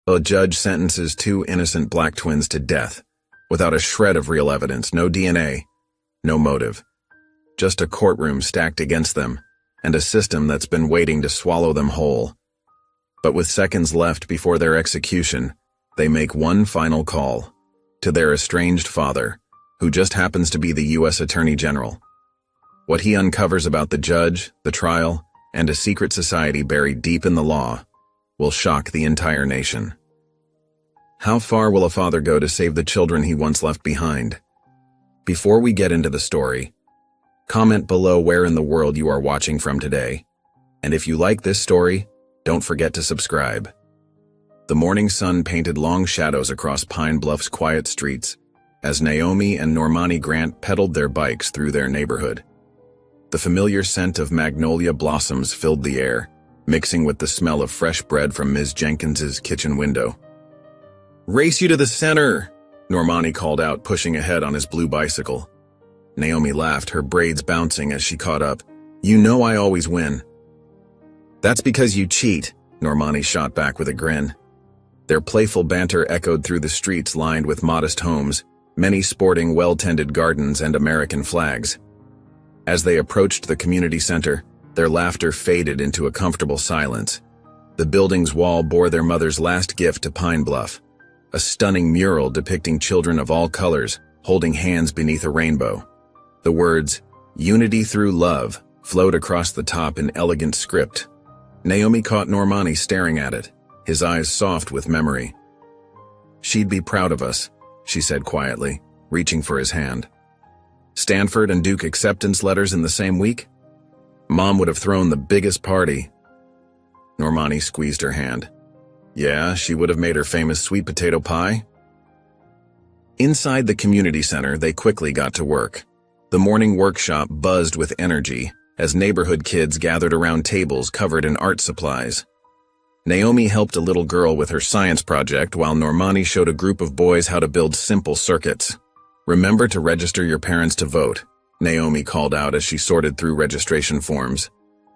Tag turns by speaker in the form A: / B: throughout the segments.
A: A judge sentences two innocent black twins to death, without a shred of real evidence, no DNA, no motive. Just a courtroom stacked against them, and a system that's been waiting to swallow them whole. But with seconds left before their execution, they make one final call to their estranged father, who just happens to be the U.S. Attorney General. What he uncovers about the judge, the trial, and a secret society buried deep in the law will shock the entire nation. How far will a father go to save the children he once left behind? Before we get into the story, comment below where in the world you are watching from today. And if you like this story, don't forget to subscribe. The morning sun painted long shadows across Pine Bluff's quiet streets as Naomi and Normani Grant pedaled their bikes through their neighborhood. The familiar scent of magnolia blossoms filled the air, mixing with the smell of fresh bread from Ms. Jenkins's kitchen window. "Race you to the center," Normani called out, pushing ahead on his blue bicycle. Naomi laughed, her braids bouncing as she caught up. "You know I always win." "That's because you cheat," Normani shot back with a grin. Their playful banter echoed through the streets lined with modest homes, many sporting well-tended gardens and American flags. As they approached the community center, their laughter faded into a comfortable silence. The building's wall bore their mother's last gift to Pine Bluff, a stunning mural depicting children of all colors holding hands beneath a rainbow. The words, "Unity through love," flowed across the top in elegant script. Naomi caught Normani staring at it, his eyes soft with memory. "She'd be proud of us," she said quietly, reaching for his hand. "Stanford and Duke acceptance letters in the same week? Mom would have thrown the biggest party." Normani squeezed her hand. "Yeah, she would have made her famous sweet potato pie." Inside the community center, they quickly got to work. The morning workshop buzzed with energy as neighborhood kids gathered around tables covered in art supplies. Naomi helped a little girl with her science project while Normani showed a group of boys how to build simple circuits. "Remember to register your parents to vote," Naomi called out as she sorted through registration forms.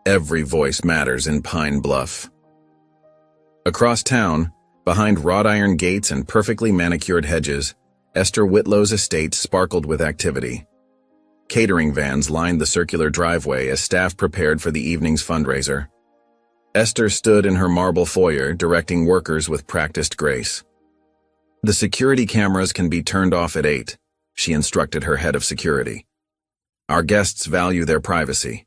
A: "Every voice matters in Pine Bluff." Across town, behind wrought iron gates and perfectly manicured hedges, Esther Whitlow's estate sparkled with activity. Catering vans lined the circular driveway as staff prepared for the evening's fundraiser. Esther stood in her marble foyer, directing workers with practiced grace. "The security cameras can be turned off at 8, she instructed her head of security. "Our guests value their privacy."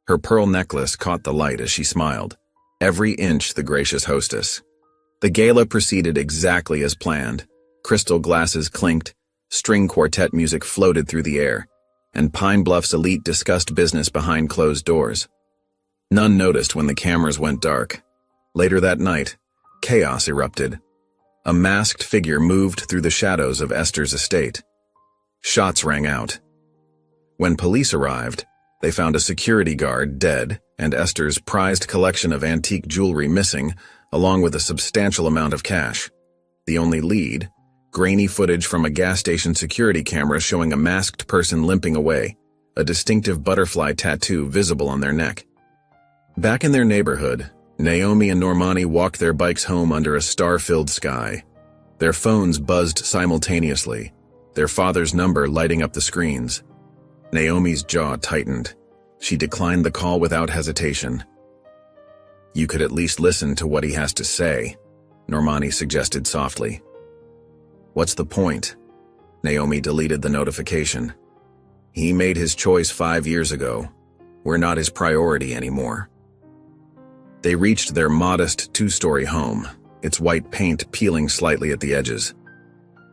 A: Her pearl necklace caught the light as she smiled, every inch the gracious hostess. The gala proceeded exactly as planned. Crystal glasses clinked, string quartet music floated through the air, and Pine Bluff's elite discussed business behind closed doors. None noticed when the cameras went dark. Later that night, chaos erupted. A masked figure moved through the shadows of Esther's estate. Shots rang out. When police arrived, they found a security guard dead and Esther's prized collection of antique jewelry missing, along with a substantial amount of cash. The only lead, grainy footage from a gas station security camera showing a masked person limping away, a distinctive butterfly tattoo visible on their neck. Back in their neighborhood, Naomi and Normani walked their bikes home under a star-filled sky. Their phones buzzed simultaneously, their father's number lighting up the screens. Naomi's jaw tightened. She declined the call without hesitation. "You could at least listen to what he has to say," Normani suggested softly. "What's the point?" Naomi deleted the notification. "He made his choice 5 years ago. We're not his priority anymore." They reached their modest 2-story home, its white paint peeling slightly at the edges.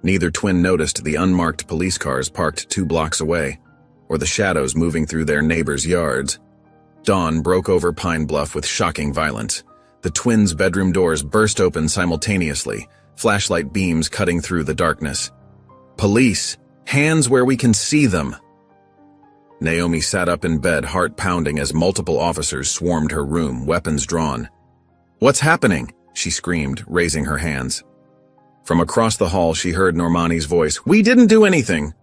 A: Neither twin noticed the unmarked police cars parked 2 blocks away, or the shadows moving through their neighbors' yards. Dawn broke over Pine Bluff with shocking violence. The twins' bedroom doors burst open simultaneously, flashlight beams cutting through the darkness. "Police! Hands where we can see them!" Naomi sat up in bed, heart pounding as multiple officers swarmed her room, weapons drawn. "What's happening?" she screamed, raising her hands. From across the hall, she heard Normani's voice. "We didn't do anything!"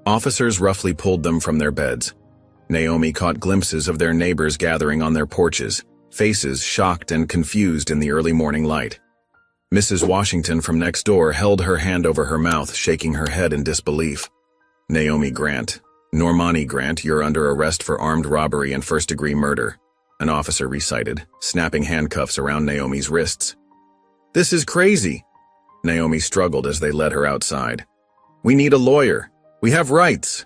A: Officers roughly pulled them from their beds. Naomi caught glimpses of their neighbors gathering on their porches, faces shocked and confused in the early morning light. Mrs. Washington from next door held her hand over her mouth, shaking her head in disbelief. Naomi Grant. Normani Grant, you're under arrest for armed robbery and first-degree murder, an officer recited, snapping handcuffs around Naomi's wrists. This is crazy. Naomi struggled as they led her outside. We need a lawyer. We have rights.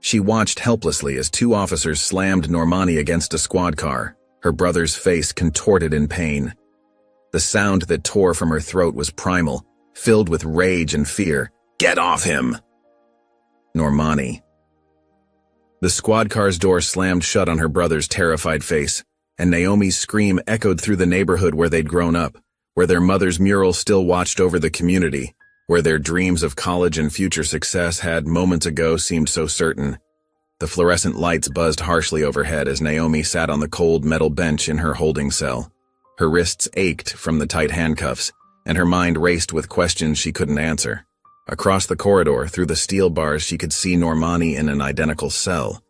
A: She watched helplessly as two officers slammed Normani against a squad car, her brother's face contorted in pain. The sound that tore from her throat was primal, filled with rage and fear. Get off him! Normani. The squad car's door slammed shut on her brother's terrified face, and Naomi's scream echoed through the neighborhood where they'd grown up, where their mother's mural still watched over the community, where their dreams of college and future success had moments ago seemed so certain. The fluorescent lights buzzed harshly overhead as Naomi sat on the cold metal bench in her holding cell. Her wrists ached from the tight handcuffs, and her mind raced with questions she couldn't answer. Across the corridor, through the steel bars, she could see Normani in an identical cell,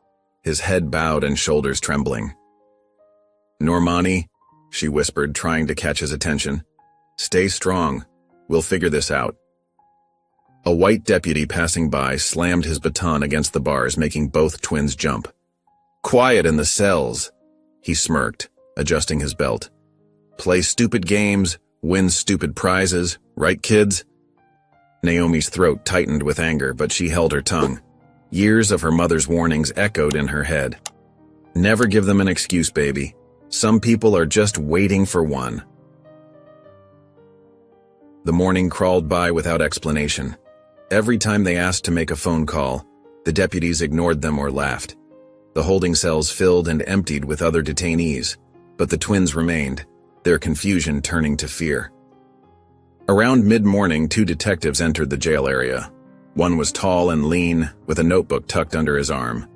A: his head bowed and shoulders trembling. Normani, she whispered, trying to catch his attention. Stay strong. We'll figure this out. A white deputy passing by slammed his baton against the bars, making both twins jump. Quiet in the cells, he smirked, adjusting his belt. Play stupid games, win stupid prizes, right, kids? Naomi's throat tightened with anger, but she held her tongue. Years of her mother's warnings echoed in her head. Never give them an excuse, baby. Some people are just waiting for one. The morning crawled by without explanation. Every time they asked to make a phone call, the deputies ignored them or laughed. The holding cells filled and emptied with other detainees, but the twins remained, their confusion turning to fear. Around mid-morning, two detectives entered the jail area. One was tall and lean, with a notebook tucked under his arm.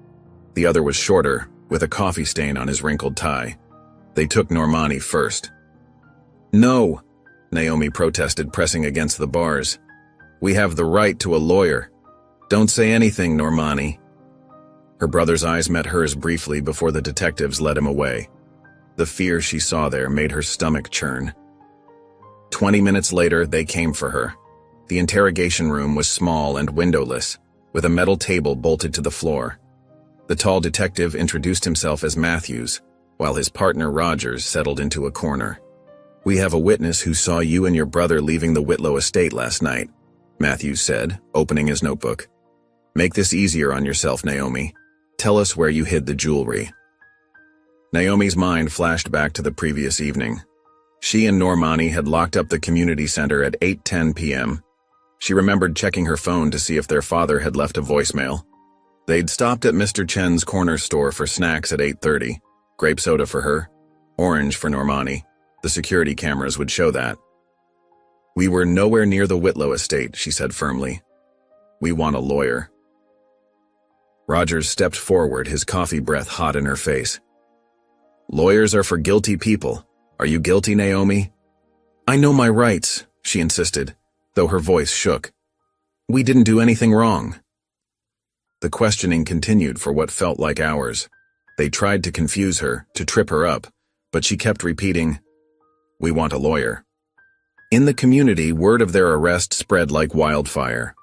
A: The other was shorter, with a coffee stain on his wrinkled tie. They took Normani first. No, Naomi protested, pressing against the bars. We have the right to a lawyer. Don't say anything, Normani. Her brother's eyes met hers briefly before the detectives led him away. The fear she saw there made her stomach churn. 20 minutes later, they came for her. The interrogation room was small and windowless, with a metal table bolted to the floor. The tall detective introduced himself as Matthews, while his partner Rogers settled into a corner. We have a witness who saw you and your brother leaving the Whitlow estate last night, Matthews said, opening his notebook. Make this easier on yourself, Naomi. Tell us where you hid the jewelry. Naomi's mind flashed back to the previous evening. She and Normani had locked up the community center at 8:10 p.m. She remembered checking her phone to see if their father had left a voicemail. They'd stopped at Mr. Chen's corner store for snacks at 8:30. Grape soda for her, orange for Normani. The security cameras would show that. We were nowhere near the Whitlow estate, she said firmly. We want a lawyer. Rogers stepped forward, his coffee breath hot in her face. Lawyers are for guilty people. Are you guilty, Naomi? I know my rights, she insisted, though her voice shook. We didn't do anything wrong. The questioning continued for what felt like hours. They tried to confuse her, to trip her up, but she kept repeating, We want a lawyer. In the community, word of their arrest spread like wildfire.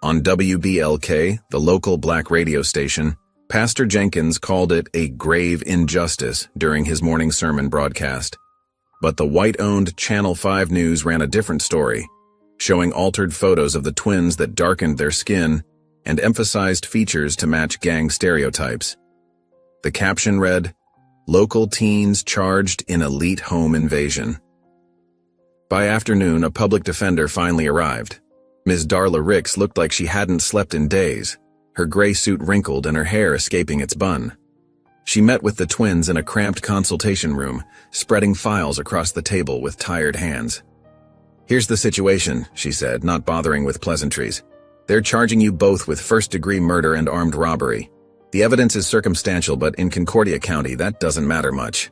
A: On WBLK, the local black radio station, Pastor Jenkins called it a grave injustice during his morning sermon broadcast. But the white-owned Channel 5 News ran a different story, showing altered photos of the twins that darkened their skin and emphasized features to match gang stereotypes. The caption read, Local teens charged in elite home invasion. By afternoon, a public defender finally arrived. Ms. Darla Ricks looked like she hadn't slept in days, her gray suit wrinkled and her hair escaping its bun. She met with the twins in a cramped consultation room, spreading files across the table with tired hands. Here's the situation, she said, not bothering with pleasantries. They're charging you both with first-degree murder and armed robbery. The evidence is circumstantial, but in Concordia County, that doesn't matter much.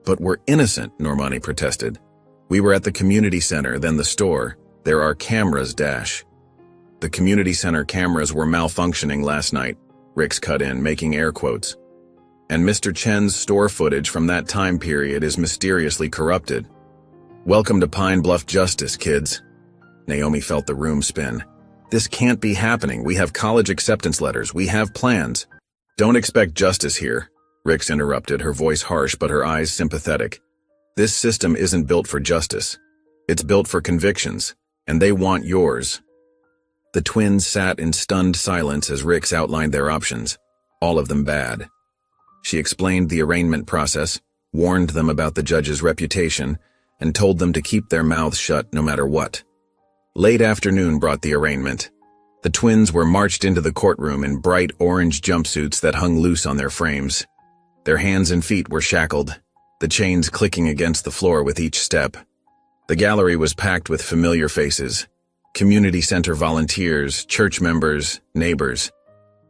A: But we're innocent, Normani protested. We were at the community center, then the store. There are cameras, Dash. The community center cameras were malfunctioning last night, Ricks cut in, making air quotes. And Mr. Chen's store footage from that time period is mysteriously corrupted. Welcome to Pine Bluff Justice, kids. Naomi felt the room spin. This can't be happening. We have college acceptance letters. We have plans. Don't expect justice here, Rix interrupted, her voice harsh but her eyes sympathetic. This system isn't built for justice. It's built for convictions, and they want yours. The twins sat in stunned silence as Rix outlined their options, all of them bad. She explained the arraignment process, warned them about the judge's reputation, and told them to keep their mouths shut no matter what. Late afternoon brought the arraignment. The twins were marched into the courtroom in bright orange jumpsuits that hung loose on their frames. Their hands and feet were shackled, the chains clicking against the floor with each step. The gallery was packed with familiar faces, community center volunteers, church members, neighbors.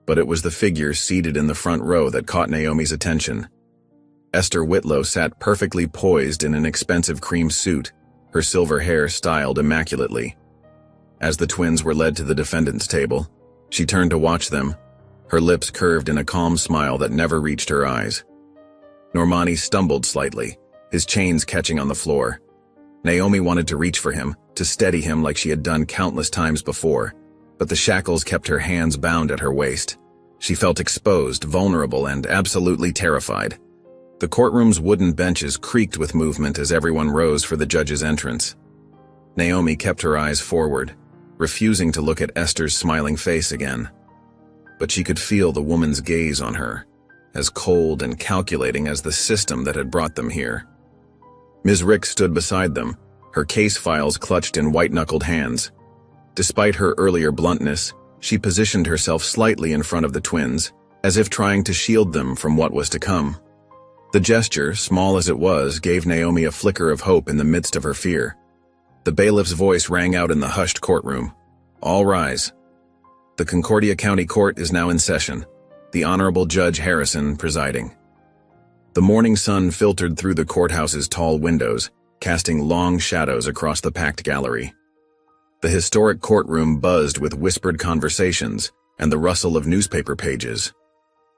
A: But it was the figure seated in the front row that caught Naomi's attention. Esther Whitlow sat perfectly poised in an expensive cream suit, her silver hair styled immaculately. As the twins were led to the defendant's table, she turned to watch them, her lips curved in a calm smile that never reached her eyes. Normani stumbled slightly, his chains catching on the floor. Naomi wanted to reach for him, to steady him like she had done countless times before, but the shackles kept her hands bound at her waist. She felt exposed, vulnerable, and absolutely terrified. The courtroom's wooden benches creaked with movement as everyone rose for the judge's entrance. Naomi kept her eyes forward, refusing to look at Esther's smiling face again. But she could feel the woman's gaze on her, as cold and calculating as the system that had brought them here. Ms. Rix stood beside them, her case files clutched in white-knuckled hands. Despite her earlier bluntness, she positioned herself slightly in front of the twins, as if trying to shield them from what was to come. The gesture, small as it was, gave Naomi a flicker of hope in the midst of her fear. The bailiff's voice rang out in the hushed courtroom. All rise. The Concordia County Court is now in session, the Honorable Judge Harrison presiding. The morning sun filtered through the courthouse's tall windows, casting long shadows across the packed gallery. The historic courtroom buzzed with whispered conversations and the rustle of newspaper pages.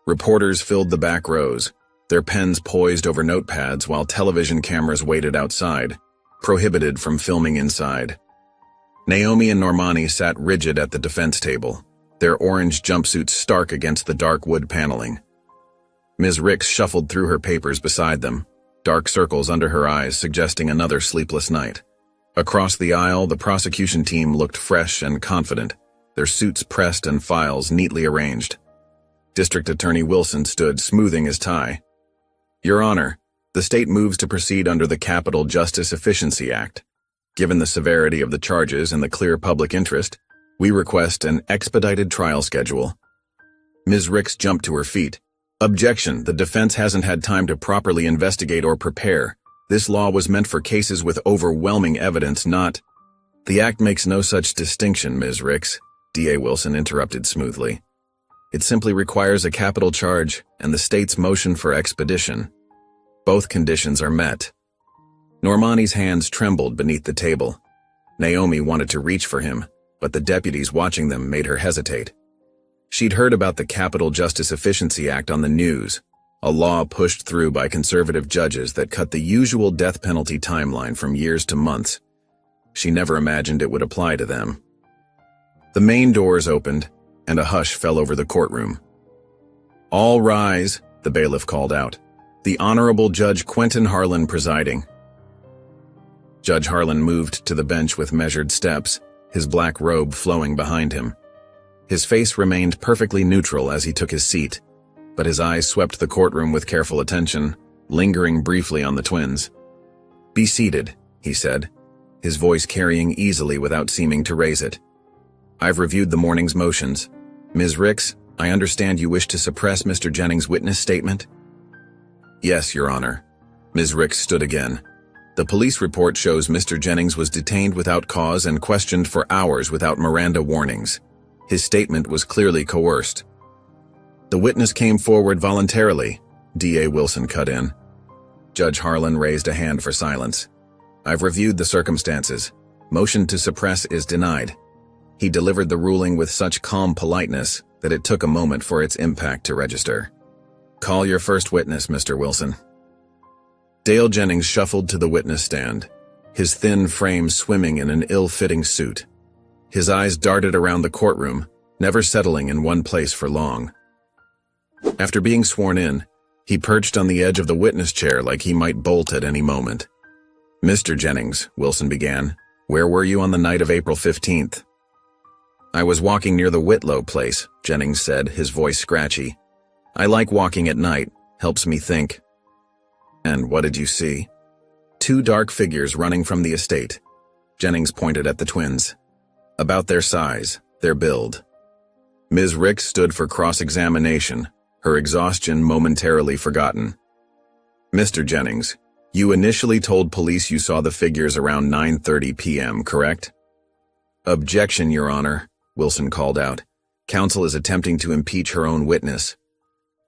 A: Reporters filled the back rows, their pens poised over notepads while television cameras waited outside, prohibited from filming inside. Naomi and Normani sat rigid at the defense table, their orange jumpsuits stark against the dark wood paneling. Ms. Rix shuffled through her papers beside them, dark circles under her eyes suggesting another sleepless night. Across the aisle, the prosecution team looked fresh and confident, their suits pressed and files neatly arranged. District Attorney Wilson stood, smoothing his tie. Your Honor, the state moves to proceed under the Capital Justice Efficiency Act. Given the severity of the charges and the clear public interest, we request an expedited trial schedule. Ms. Rix jumped to her feet. Objection, the defense hasn't had time to properly investigate or prepare. This law was meant for cases with overwhelming evidence, not— The act makes no such distinction, Ms. Rix, D.A. Wilson interrupted smoothly. It simply requires a capital charge and the state's motion for expedition. Both conditions are met. Normani's hands trembled beneath the table. Naomi wanted to reach for him, but the deputies watching them made her hesitate. She'd heard about the Capital Justice Efficiency Act on the news, a law pushed through by conservative judges that cut the usual death penalty timeline from years to months. She never imagined it would apply to them. The main doors opened, and a hush fell over the courtroom. All rise, the bailiff called out. The Honorable Judge Quentin Harlan presiding. Judge Harlan moved to the bench with measured steps, his black robe flowing behind him. His face remained perfectly neutral as he took his seat, but his eyes swept the courtroom with careful attention, lingering briefly on the twins. Be seated, he said, his voice carrying easily without seeming to raise it. I've reviewed the morning's motions. Ms. Rix, I understand you wish to suppress Mr. Jennings' witness statement? Yes, Your Honor. Ms. Rix stood again. The police report shows Mr. Jennings was detained without cause and questioned for hours without Miranda warnings. His statement was clearly coerced. The witness came forward voluntarily, D.A. Wilson cut in. Judge Harlan raised a hand for silence. I've reviewed the circumstances. Motion to suppress is denied. He delivered the ruling with such calm politeness that it took a moment for its impact to register. Call your first witness, Mr. Wilson. Dale Jennings shuffled to the witness stand. his thin frame swimming in an ill-fitting suit. His eyes darted around the courtroom, never settling in one place for long. After being sworn in, he perched on the edge of the witness chair like he might bolt at any moment. "Mr. Jennings," Wilson began, "where were you on the night of April 15th? "I was walking near the Whitlow place," Jennings said, his voice scratchy. "I like walking at night, helps me think." "And what did you see?" "Two dark figures running from the estate." Jennings pointed at the twins. "About their size, their build." Ms. Ricks stood for cross-examination, her exhaustion momentarily forgotten. "Mr. Jennings, you initially told police you saw the figures around 9:30 p.m., correct?" "Objection, Your Honor," Wilson called out. "Counsel is attempting to impeach her own witness."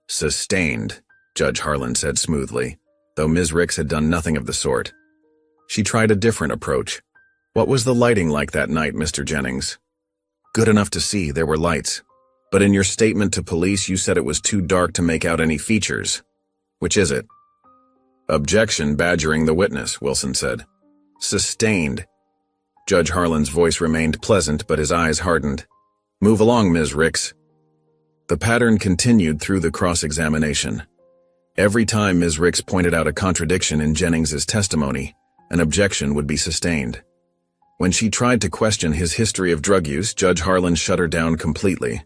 A: "Sustained," Judge Harlan said smoothly, though Ms. Ricks had done nothing of the sort. She tried a different approach. "What was the lighting like that night, Mr. Jennings?" "Good enough to see, there were lights. But in your statement to police you said it was too dark to make out any features. Which is it?" "Objection, badgering the witness," Wilson said. "Sustained." Judge Harlan's voice remained pleasant, but his eyes hardened. "Move along, Ms. Ricks." The pattern continued through the cross-examination. Every time Ms. Ricks pointed out a contradiction in Jennings's testimony, an objection would be sustained. When she tried to question his history of drug use, Judge Harlan shut her down completely.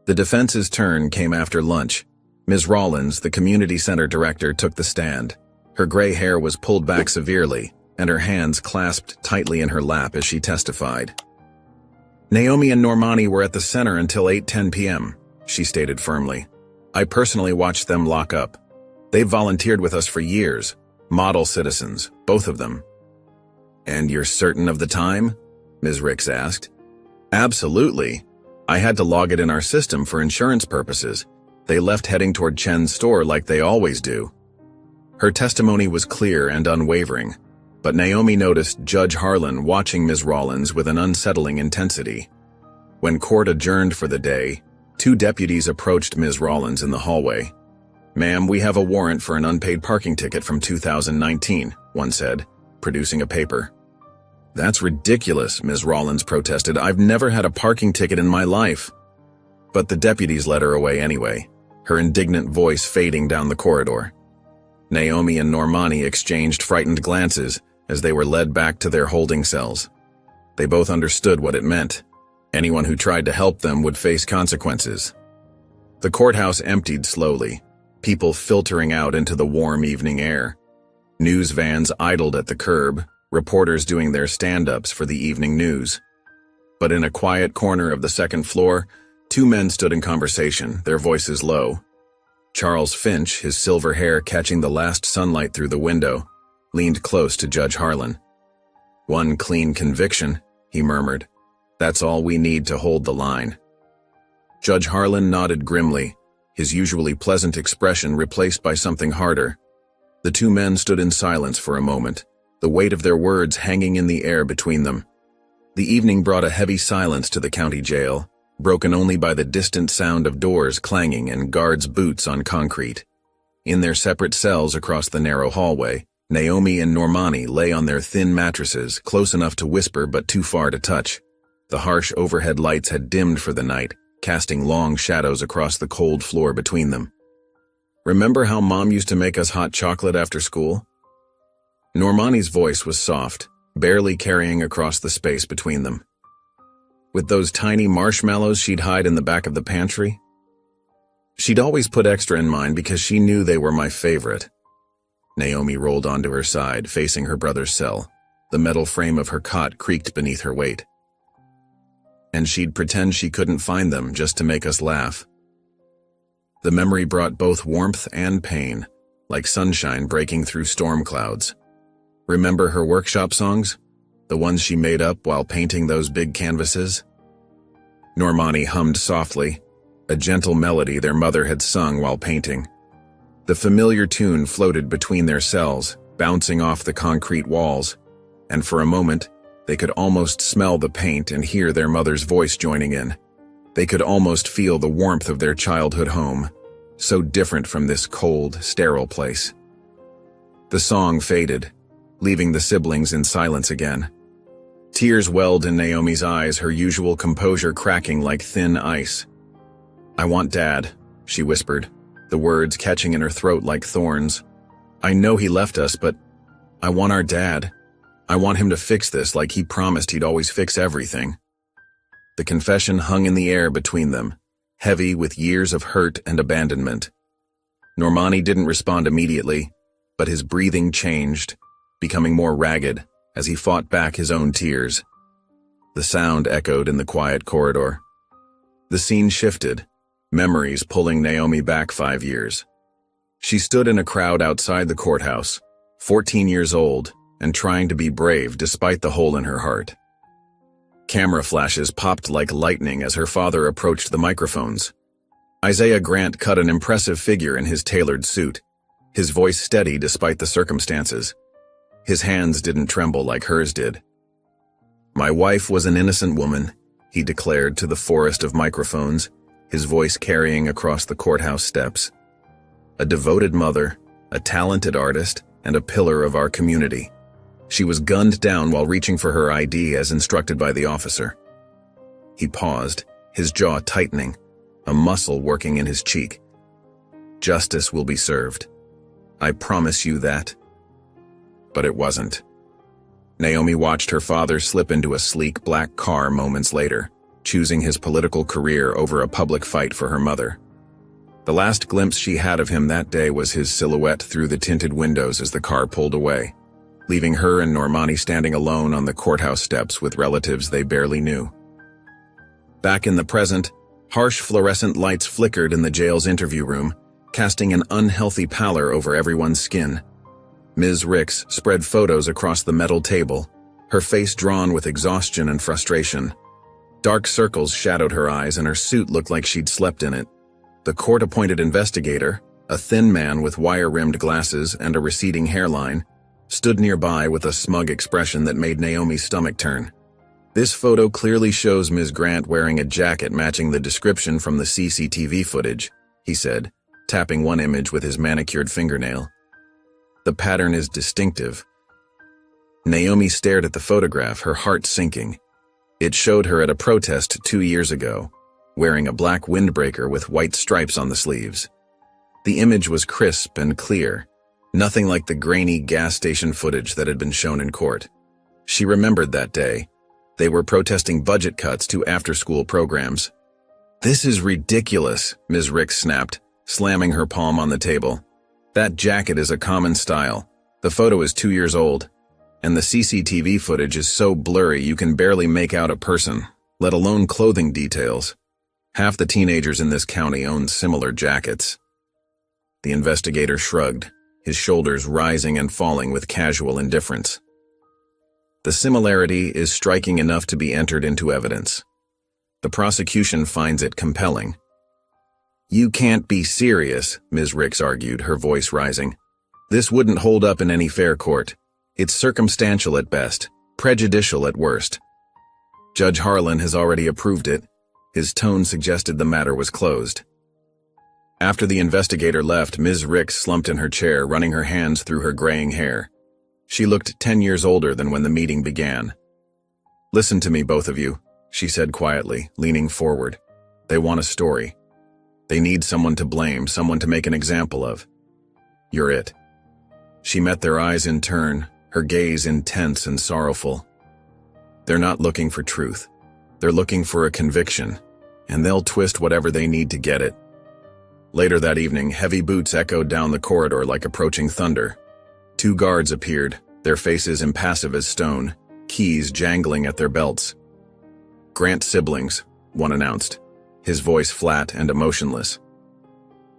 A: The defense's turn came after lunch. Ms. Rollins, the community center director, took the stand. Her gray hair was pulled back severely, and her hands clasped tightly in her lap as she testified. "Naomi and Normani were at the center until 8:10 p.m., she stated firmly. "I personally watched them lock up. They've volunteered with us for years. Model citizens, both of them." "And you're certain of the time?" Ms. Ricks asked. "Absolutely. I had to log it in our system for insurance purposes. They left heading toward Chen's store like they always do." Her testimony was clear and unwavering, but Naomi noticed Judge Harlan watching Ms. Rollins with an unsettling intensity. When court adjourned for the day, two deputies approached Ms. Rollins in the hallway. "Ma'am, we have a warrant for an unpaid parking ticket from 2019, one said, producing a paper. "That's ridiculous," Ms. Rollins protested. "I've never had a parking ticket in my life." But the deputies led her away anyway, her indignant voice fading down the corridor. Naomi and Normani exchanged frightened glances as they were led back to their holding cells. They both understood what it meant. Anyone who tried to help them would face consequences. The courthouse emptied slowly, people filtering out into the warm evening air. News vans idled at the curb, reporters doing their stand-ups for the evening news. But in a quiet corner of the second floor, two men stood in conversation, their voices low. Charles Finch, his silver hair catching the last sunlight through the window, leaned close to Judge Harlan. "One clean conviction," he murmured. "That's all we need to hold the line." Judge Harlan nodded grimly, his usually pleasant expression replaced by something harder. The two men stood in silence for a moment, the weight of their words hanging in the air between them. The evening brought a heavy silence to the county jail, broken only by the distant sound of doors clanging and guards' boots on concrete. In their separate cells across the narrow hallway, Naomi and Normani lay on their thin mattresses, close enough to whisper but too far to touch. The harsh overhead lights had dimmed for the night, casting long shadows across the cold floor between them. "Remember how Mom used to make us hot chocolate after school?" Normani's voice was soft, barely carrying across the space between them. "With those tiny marshmallows she'd hide in the back of the pantry? She'd always put extra in mine because she knew they were my favorite." Naomi rolled onto her side, facing her brother's cell. The metal frame of her cot creaked beneath her weight. "And she'd pretend she couldn't find them just to make us laugh." The memory brought both warmth and pain, like sunshine breaking through storm clouds. Remember her workshop songs? The ones she made up while painting those big canvases? Normani hummed softly, a gentle melody their mother had sung while painting. The familiar tune floated between their cells, bouncing off the concrete walls, and for a moment, they could almost smell the paint and hear their mother's voice joining in. They could almost feel the warmth of their childhood home, so different from this cold, sterile place. The song faded. leaving the siblings in silence again. Tears welled in Naomi's eyes, her usual composure cracking like thin ice. "I want Dad," she whispered, the words catching in her throat like thorns. "I know he left us, but I want our dad. I want him to fix this like he promised he'd always fix everything." The confession hung in the air between them, heavy with years of hurt and abandonment. Normani didn't respond immediately, but his breathing changed, becoming more ragged as he fought back his own tears. The sound echoed in the quiet corridor. The scene shifted, memories pulling Naomi back 5 years. She stood in a crowd outside the courthouse, 14 years old, and trying to be brave despite the hole in her heart. Camera flashes popped like lightning as her father approached the microphones. Isaiah Grant cut an impressive figure in his tailored suit, his voice steady despite the circumstances. His hands didn't tremble like hers did. "My wife was an innocent woman," he declared to the forest of microphones, his voice carrying across the courthouse steps. "A devoted mother, a talented artist, and a pillar of our community. She was gunned down while reaching for her ID as instructed by the officer." He paused, his jaw tightening, a muscle working in his cheek. "Justice will be served. I promise you that." But it wasn't. Naomi watched her father slip into a sleek black car moments later, choosing his political career over a public fight for her mother. The last glimpse she had of him that day was his silhouette through the tinted windows as the car pulled away, leaving her and Normani standing alone on the courthouse steps with relatives they barely knew. Back in the present, harsh fluorescent lights flickered in the jail's interview room, casting an unhealthy pallor over everyone's skin. Ms. Ricks spread photos across the metal table, her face drawn with exhaustion and frustration. Dark circles shadowed her eyes and her suit looked like she'd slept in it. The court-appointed investigator, a thin man with wire-rimmed glasses and a receding hairline, stood nearby with a smug expression that made Naomi's stomach turn. "This photo clearly shows Ms. Grant wearing a jacket matching the description from the CCTV footage," he said, tapping one image with his manicured fingernail. "The pattern is distinctive." Naomi stared at the photograph, her heart sinking. It showed her at a protest 2 years ago, wearing a black windbreaker with white stripes on the sleeves. The image was crisp and clear, nothing like the grainy gas station footage that had been shown in court. She remembered that day. They were protesting budget cuts to after-school programs. "This is ridiculous," Ms. Ricks snapped, slamming her palm on the table. "That jacket is a common style. The photo is 2 years old. And the CCTV footage is so blurry you can barely make out a person, let alone clothing details. Half the teenagers in this county own similar jackets." The investigator shrugged, his shoulders rising and falling with casual indifference. "The similarity is striking enough to be entered into evidence. The prosecution finds it compelling." "You can't be serious," Ms. Ricks argued, her voice rising. "This wouldn't hold up in any fair court. It's circumstantial at best, prejudicial at worst." Judge Harlan has already approved it. His tone suggested the matter was closed. After the investigator left, Ms. Ricks slumped in her chair, running her hands through her graying hair. She looked 10 years older than when the meeting began. "Listen to me, both of you," she said quietly, leaning forward. "They want a story. They need someone to blame, someone to make an example of. You're it." She met their eyes in turn, her gaze intense and sorrowful. "They're not looking for truth. They're looking for a conviction, and they'll twist whatever they need to get it." Later that evening, heavy boots echoed down the corridor like approaching thunder. 2 guards appeared, their faces impassive as stone, keys jangling at their belts. "Grant siblings," one announced, his voice flat and emotionless.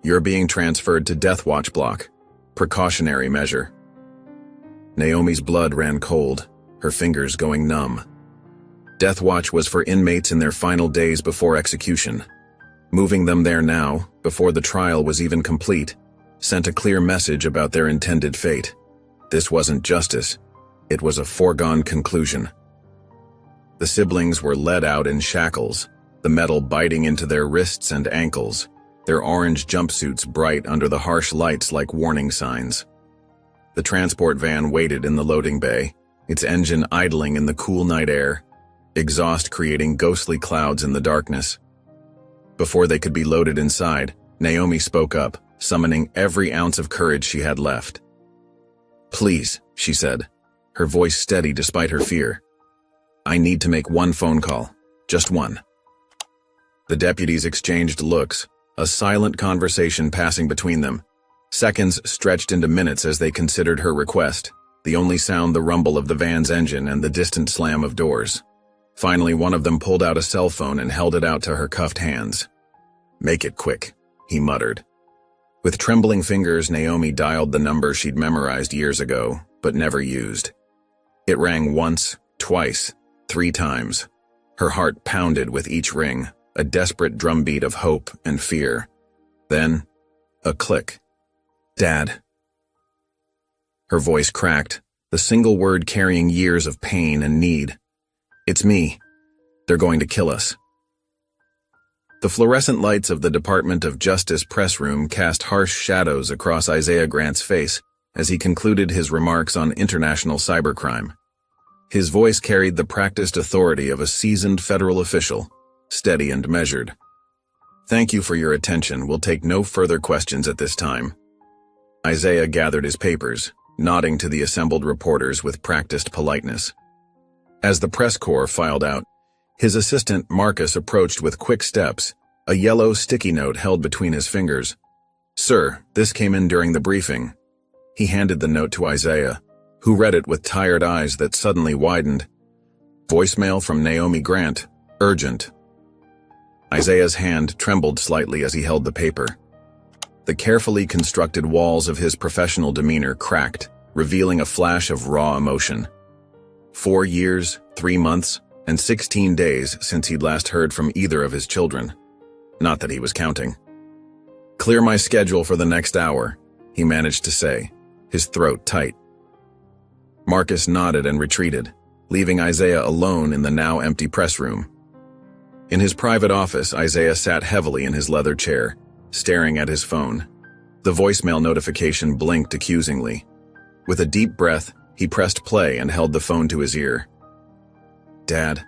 A: "You're being transferred to Death Watch block. Precautionary measure." Naomi's blood ran cold, her fingers going numb. Death Watch was for inmates in their final days before execution. Moving them there now, before the trial was even complete, sent a clear message about their intended fate. This wasn't justice. It was a foregone conclusion. The siblings were led out in shackles, the metal biting into their wrists and ankles, their orange jumpsuits bright under the harsh lights like warning signs. The transport van waited in the loading bay, its engine idling in the cool night air, exhaust creating ghostly clouds in the darkness. Before they could be loaded inside, Naomi spoke up, summoning every ounce of courage she had left. "Please," she said, her voice steady despite her fear. "I need to make one phone call. Just one." The deputies exchanged looks, a silent conversation passing between them. Seconds stretched into minutes as they considered her request, the only sound the rumble of the van's engine and the distant slam of doors. Finally, one of them pulled out a cell phone and held it out to her cuffed hands. "Make it quick," he muttered. With trembling fingers, Naomi dialed the number she'd memorized years ago, but never used. It rang once, twice, 3 times. Her heart pounded with each ring, a desperate drumbeat of hope and fear. Then, a click. "Dad." Her voice cracked, the single word carrying years of pain and need. "It's me. They're going to kill us." The fluorescent lights of the Department of Justice press room cast harsh shadows across Isaiah Grant's face as he concluded his remarks on international cybercrime. His voice carried the practiced authority of a seasoned federal official, steady and measured. "Thank you for your attention. We'll take no further questions at this time." Isaiah gathered his papers, nodding to the assembled reporters with practiced politeness. As the press corps filed out, his assistant Marcus approached with quick steps, a yellow sticky note held between his fingers. "Sir, this came in during the briefing." He handed the note to Isaiah, who read it with tired eyes that suddenly widened. "Voicemail from Naomi Grant. Urgent." Isaiah's hand trembled slightly as he held the paper. The carefully constructed walls of his professional demeanor cracked, revealing a flash of raw emotion. 4 years, 3 months, and 16 days since he'd last heard from either of his children. Not that he was counting. "Clear my schedule for the next hour," he managed to say, his throat tight. Marcus nodded and retreated, leaving Isaiah alone in the now empty press room. In his private office, Isaiah sat heavily in his leather chair, staring at his phone. The voicemail notification blinked accusingly. With a deep breath, he pressed play and held the phone to his ear. "Dad."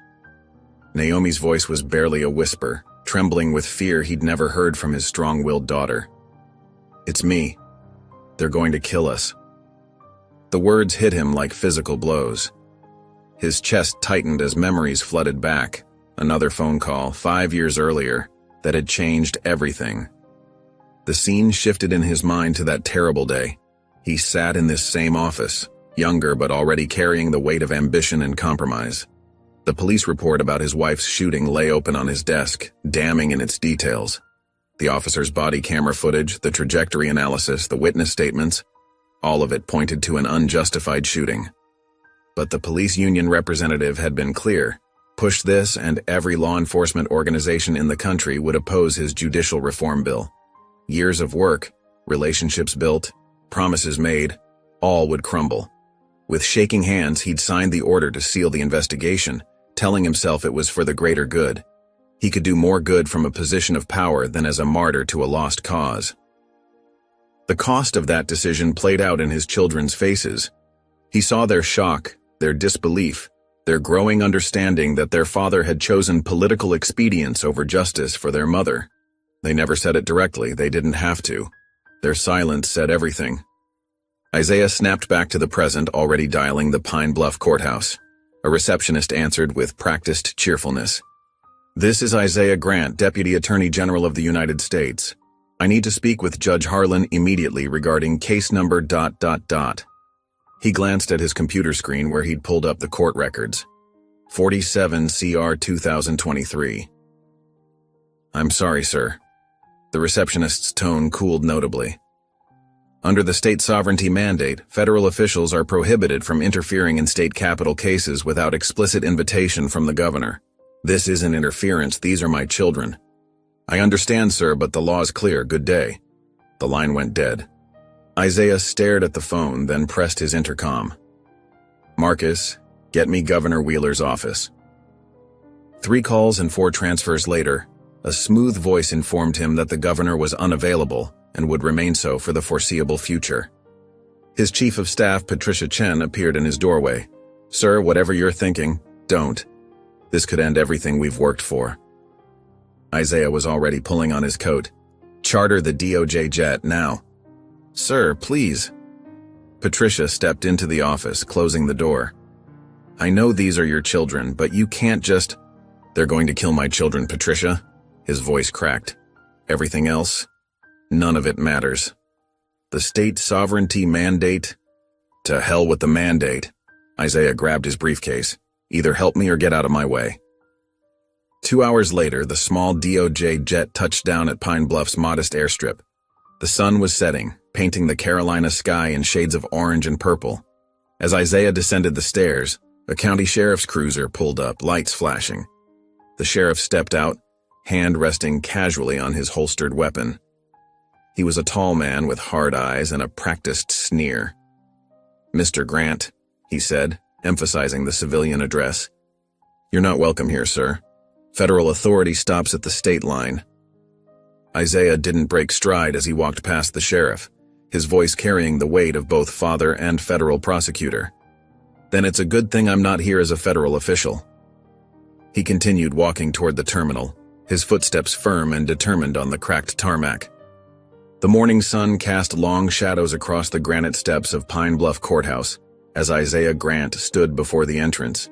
A: Naomi's voice was barely a whisper, trembling with fear he'd never heard from his strong-willed daughter. "It's me. They're going to kill us." The words hit him like physical blows. His chest tightened as memories flooded back. Another phone call, 5 years earlier, that had changed everything. The scene shifted in his mind to that terrible day. He sat in this same office, younger but already carrying the weight of ambition and compromise. The police report about his wife's shooting lay open on his desk, damning in its details. The officer's body camera footage, the trajectory analysis, the witness statements, all of it pointed to an unjustified shooting. But the police union representative had been clear. Push this and every law enforcement organization in the country would oppose his judicial reform bill. Years of work, relationships built, promises made, all would crumble. With shaking hands, he'd signed the order to seal the investigation, telling himself it was for the greater good. He could do more good from a position of power than as a martyr to a lost cause. The cost of that decision played out in his children's faces. He saw their shock, their disbelief, their growing understanding that their father had chosen political expedience over justice for their mother. They never said it directly, they didn't have to. Their silence said everything. Isaiah snapped back to the present, already dialing the Pine Bluff courthouse. A receptionist answered with practiced cheerfulness. "This is Isaiah Grant, Deputy Attorney General of the United States. I need to speak with Judge Harlan immediately regarding case number ... He glanced at his computer screen where he'd pulled up the court records. 47 CR 2023. "I'm sorry, sir." The receptionist's tone cooled notably. Under the state sovereignty mandate, federal officials are prohibited from interfering in state capital cases without explicit invitation from the governor. This isn't interference, these are my children. "I understand, sir, but the law is clear. Good day." The line went dead. Isaiah stared at the phone, then pressed his intercom. "Marcus, get me Governor Wheeler's office." 3 calls and 4 transfers later, a smooth voice informed him that the governor was unavailable and would remain so for the foreseeable future. His chief of staff, Patricia Chen, appeared in his doorway. "Sir, whatever you're thinking, don't. This could end everything we've worked for." Isaiah was already pulling on his coat. "Charter the DOJ jet now." "Sir, please." Patricia stepped into the office, closing the door. "I know these are your children, but you can't just—" "They're going to kill my children, Patricia." His voice cracked. "Everything else? None of it matters. The state sovereignty mandate? To hell with the mandate." Isaiah grabbed his briefcase. "Either help me or get out of my way." 2 hours later, the small DOJ jet touched down at Pine Bluff's modest airstrip. The sun was setting, painting the Carolina sky in shades of orange and purple. As Isaiah descended the stairs, a county sheriff's cruiser pulled up, lights flashing. The sheriff stepped out, hand resting casually on his holstered weapon. He was a tall man with hard eyes and a practiced sneer. "Mr. Grant," he said, emphasizing the civilian address. "You're not welcome here, sir. Federal authority stops at the state line." Isaiah didn't break stride as he walked past the sheriff, his voice carrying the weight of both father and federal prosecutor. "Then it's a good thing I'm not here as a federal official." He continued walking toward the terminal, his footsteps firm and determined on the cracked tarmac. The morning sun cast long shadows across the granite steps of Pine Bluff Courthouse as Isaiah Grant stood before the entrance,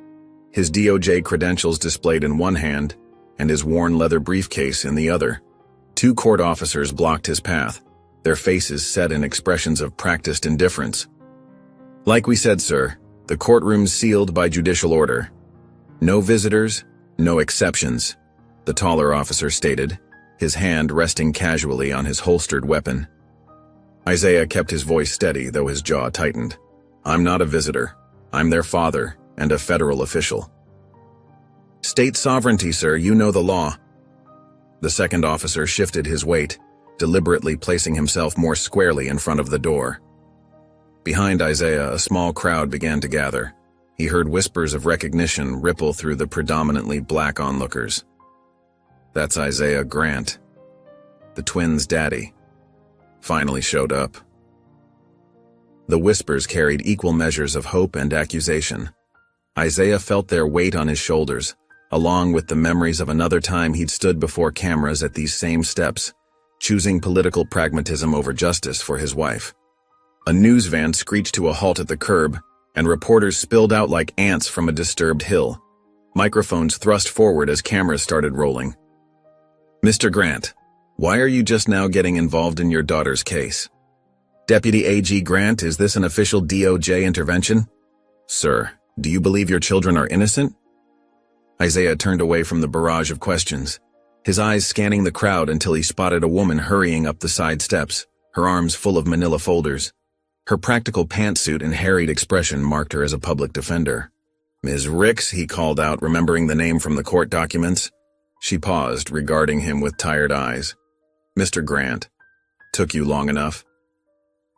A: his DOJ credentials displayed in one hand and his worn leather briefcase in the other. 2 court officers blocked his path, their faces set in expressions of practiced indifference. "Like we said, sir, the courtroom's sealed by judicial order. No visitors, no exceptions," the taller officer stated, his hand resting casually on his holstered weapon. Isaiah kept his voice steady, though his jaw tightened. "I'm not a visitor. I'm their father and a federal official." "State sovereignty, sir, you know the law." The second officer shifted his weight, deliberately placing himself more squarely in front of the door. Behind Isaiah, a small crowd began to gather. He heard whispers of recognition ripple through the predominantly black onlookers. That's Isaiah Grant. The twins' daddy finally showed up. The whispers carried equal measures of hope and accusation. Isaiah felt their weight on his shoulders, along with the memories of another time he'd stood before cameras at these same steps, choosing political pragmatism over justice for his wife. A news van screeched to a halt at the curb, and reporters spilled out like ants from a disturbed hill. Microphones thrust forward as cameras started rolling. "Mr. Grant, why are you just now getting involved in your daughter's case?" "Deputy AG Grant, is this an official DOJ intervention?" "Sir, do you believe your children are innocent?" Isaiah turned away from the barrage of questions, his eyes scanning the crowd until he spotted a woman hurrying up the side steps, her arms full of manila folders. Her practical pantsuit and harried expression marked her as a public defender. "Ms. Ricks," he called out, remembering the name from the court documents. She paused, regarding him with tired eyes. "Mr. Grant, took you long enough?"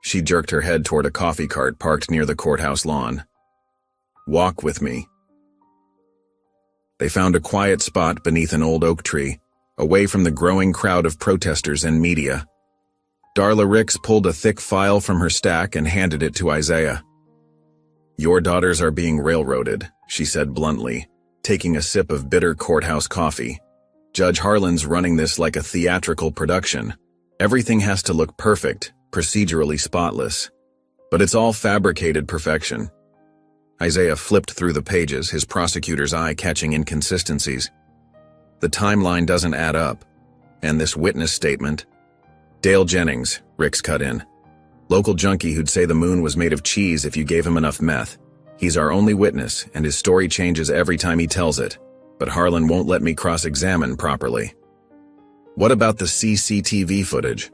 A: She jerked her head toward a coffee cart parked near the courthouse lawn. "Walk with me." They found a quiet spot beneath an old oak tree, away from the growing crowd of protesters and media. Darla Ricks pulled a thick file from her stack and handed it to Isaiah. "Your daughters are being railroaded," she said bluntly, taking a sip of bitter courthouse coffee. "Judge Harlan's running this like a theatrical production. Everything has to look perfect, procedurally spotless. But it's all fabricated perfection." Isaiah flipped through the pages, his prosecutor's eye catching inconsistencies. The timeline doesn't add up. And this witness statement? "Dale Jennings," Ricks cut in. "Local junkie who'd say the moon was made of cheese if you gave him enough meth. He's our only witness, and his story changes every time he tells it. But Harlan won't let me cross-examine properly." "What about the CCTV footage?"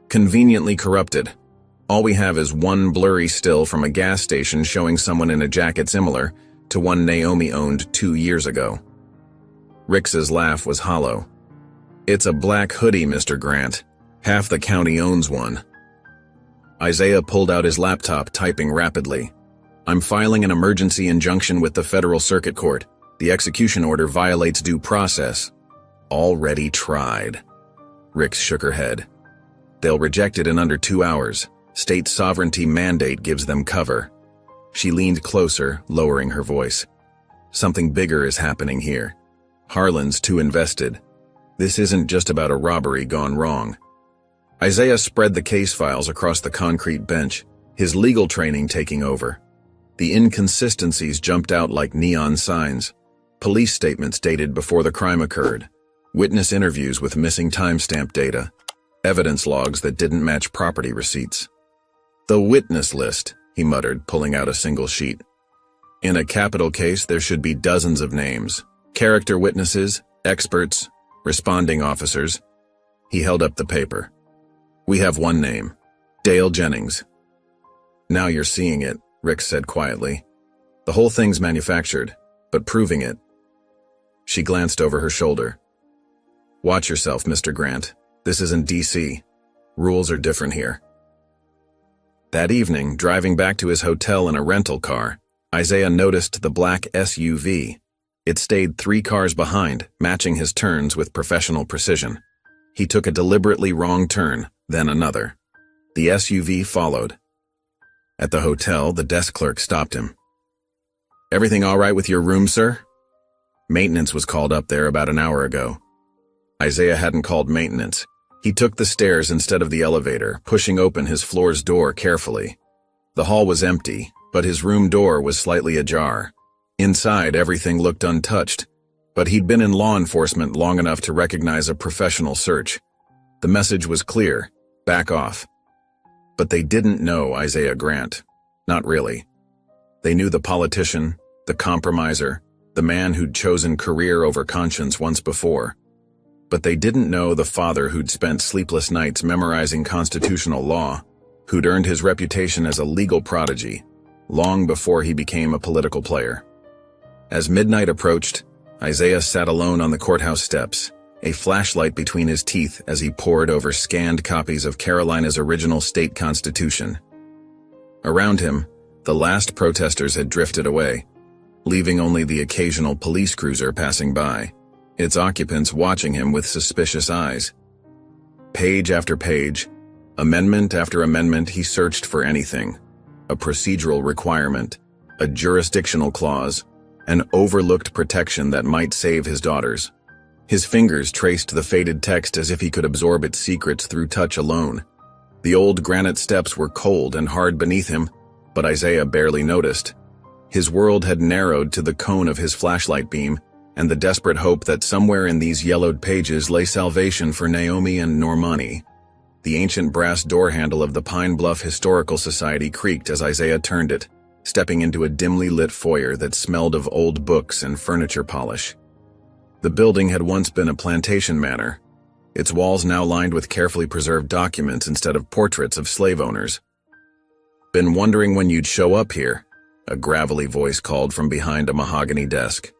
A: "Conveniently corrupted. All we have is one blurry still from a gas station showing someone in a jacket similar to one Naomi owned 2 years ago." Ricks's laugh was hollow. "It's a black hoodie, Mr. Grant. Half the county owns one." Isaiah pulled out his laptop, typing rapidly. "I'm filing an emergency injunction with the Federal Circuit Court. The execution order violates due process." "Already tried." Ricks shook her head. They'll reject it in under 2 hours. State sovereignty mandate gives them cover. She leaned closer, lowering her voice. Something bigger is happening here. Harlan's too invested. This isn't just about a robbery gone wrong. Isaiah spread the case files across the concrete bench, his legal training taking over. The inconsistencies jumped out like neon signs. Police statements dated before the crime occurred. Witness interviews with missing timestamp data. Evidence logs that didn't match property receipts. The witness list, he muttered, pulling out a single sheet. In a capital case, there should be dozens of names. Character witnesses, experts, responding officers. He held up the paper. We have one name. Dale Jennings. Now you're seeing it, Rick said quietly. The whole thing's manufactured, but proving it. She glanced over her shoulder. Watch yourself, Mr. Grant. This isn't DC. Rules are different here. That evening, driving back to his hotel in a rental car, Isaiah noticed the black SUV. It stayed 3 cars behind, matching his turns with professional precision. He took a deliberately wrong turn, then another. The SUV followed. At the hotel, the desk clerk stopped him. Everything all right with your room, sir? Maintenance was called up there about an hour ago. Isaiah hadn't called maintenance. He took the stairs instead of the elevator, pushing open his floor's door carefully. The hall was empty, but his room door was slightly ajar. Inside, everything looked untouched, but he'd been in law enforcement long enough to recognize a professional search. The message was clear: back off. But they didn't know Isaiah Grant. Not really. They knew the politician, the compromiser, the man who'd chosen career over conscience once before. But they didn't know the father who'd spent sleepless nights memorizing constitutional law, who'd earned his reputation as a legal prodigy, long before he became a political player. As midnight approached, Isaiah sat alone on the courthouse steps, a flashlight between his teeth as he pored over scanned copies of Carolina's original state constitution. Around him, the last protesters had drifted away, leaving only the occasional police cruiser passing by, its occupants watching him with suspicious eyes. Page after page, amendment after amendment, he searched for anything: a procedural requirement, a jurisdictional clause, an overlooked protection that might save his daughters. His fingers traced the faded text as if he could absorb its secrets through touch alone. The old granite steps were cold and hard beneath him, but Isaiah barely noticed. His world had narrowed to the cone of his flashlight beam, and the desperate hope that somewhere in these yellowed pages lay salvation for Naomi and Normani. The ancient brass door handle of the Pine Bluff Historical Society creaked as Isaiah turned it, stepping into a dimly lit foyer that smelled of old books and furniture polish. The building had once been a plantation manor, its walls now lined with carefully preserved documents instead of portraits of slave owners. Been wondering when you'd show up here, a gravelly voice called from behind a mahogany desk.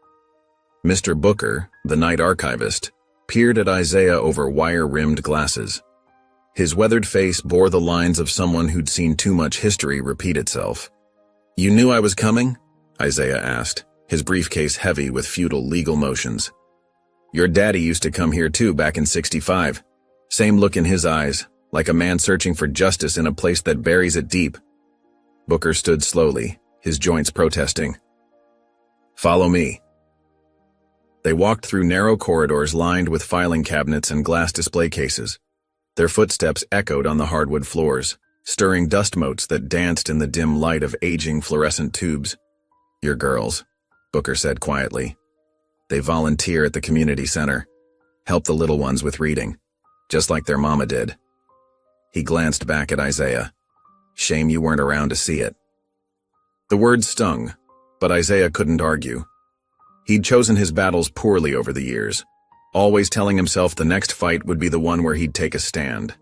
A: Mr. Booker, the night archivist, peered at Isaiah over wire-rimmed glasses. His weathered face bore the lines of someone who'd seen too much history repeat itself. You knew I was coming? Isaiah asked, his briefcase heavy with futile legal motions. Your daddy used to come here too back in '65. Same look in his eyes, like a man searching for justice in a place that buries it deep. Booker stood slowly, his joints protesting. Follow me. They walked through narrow corridors lined with filing cabinets and glass display cases. Their footsteps echoed on the hardwood floors, stirring dust motes that danced in the dim light of aging fluorescent tubes. Your girls, Booker said quietly. They volunteer at the community center, help the little ones with reading, just like their mama did. He glanced back at Isaiah. Shame you weren't around to see it. The words stung, but Isaiah couldn't argue. He'd chosen his battles poorly over the years, always telling himself the next fight would be the one where he'd take a stand.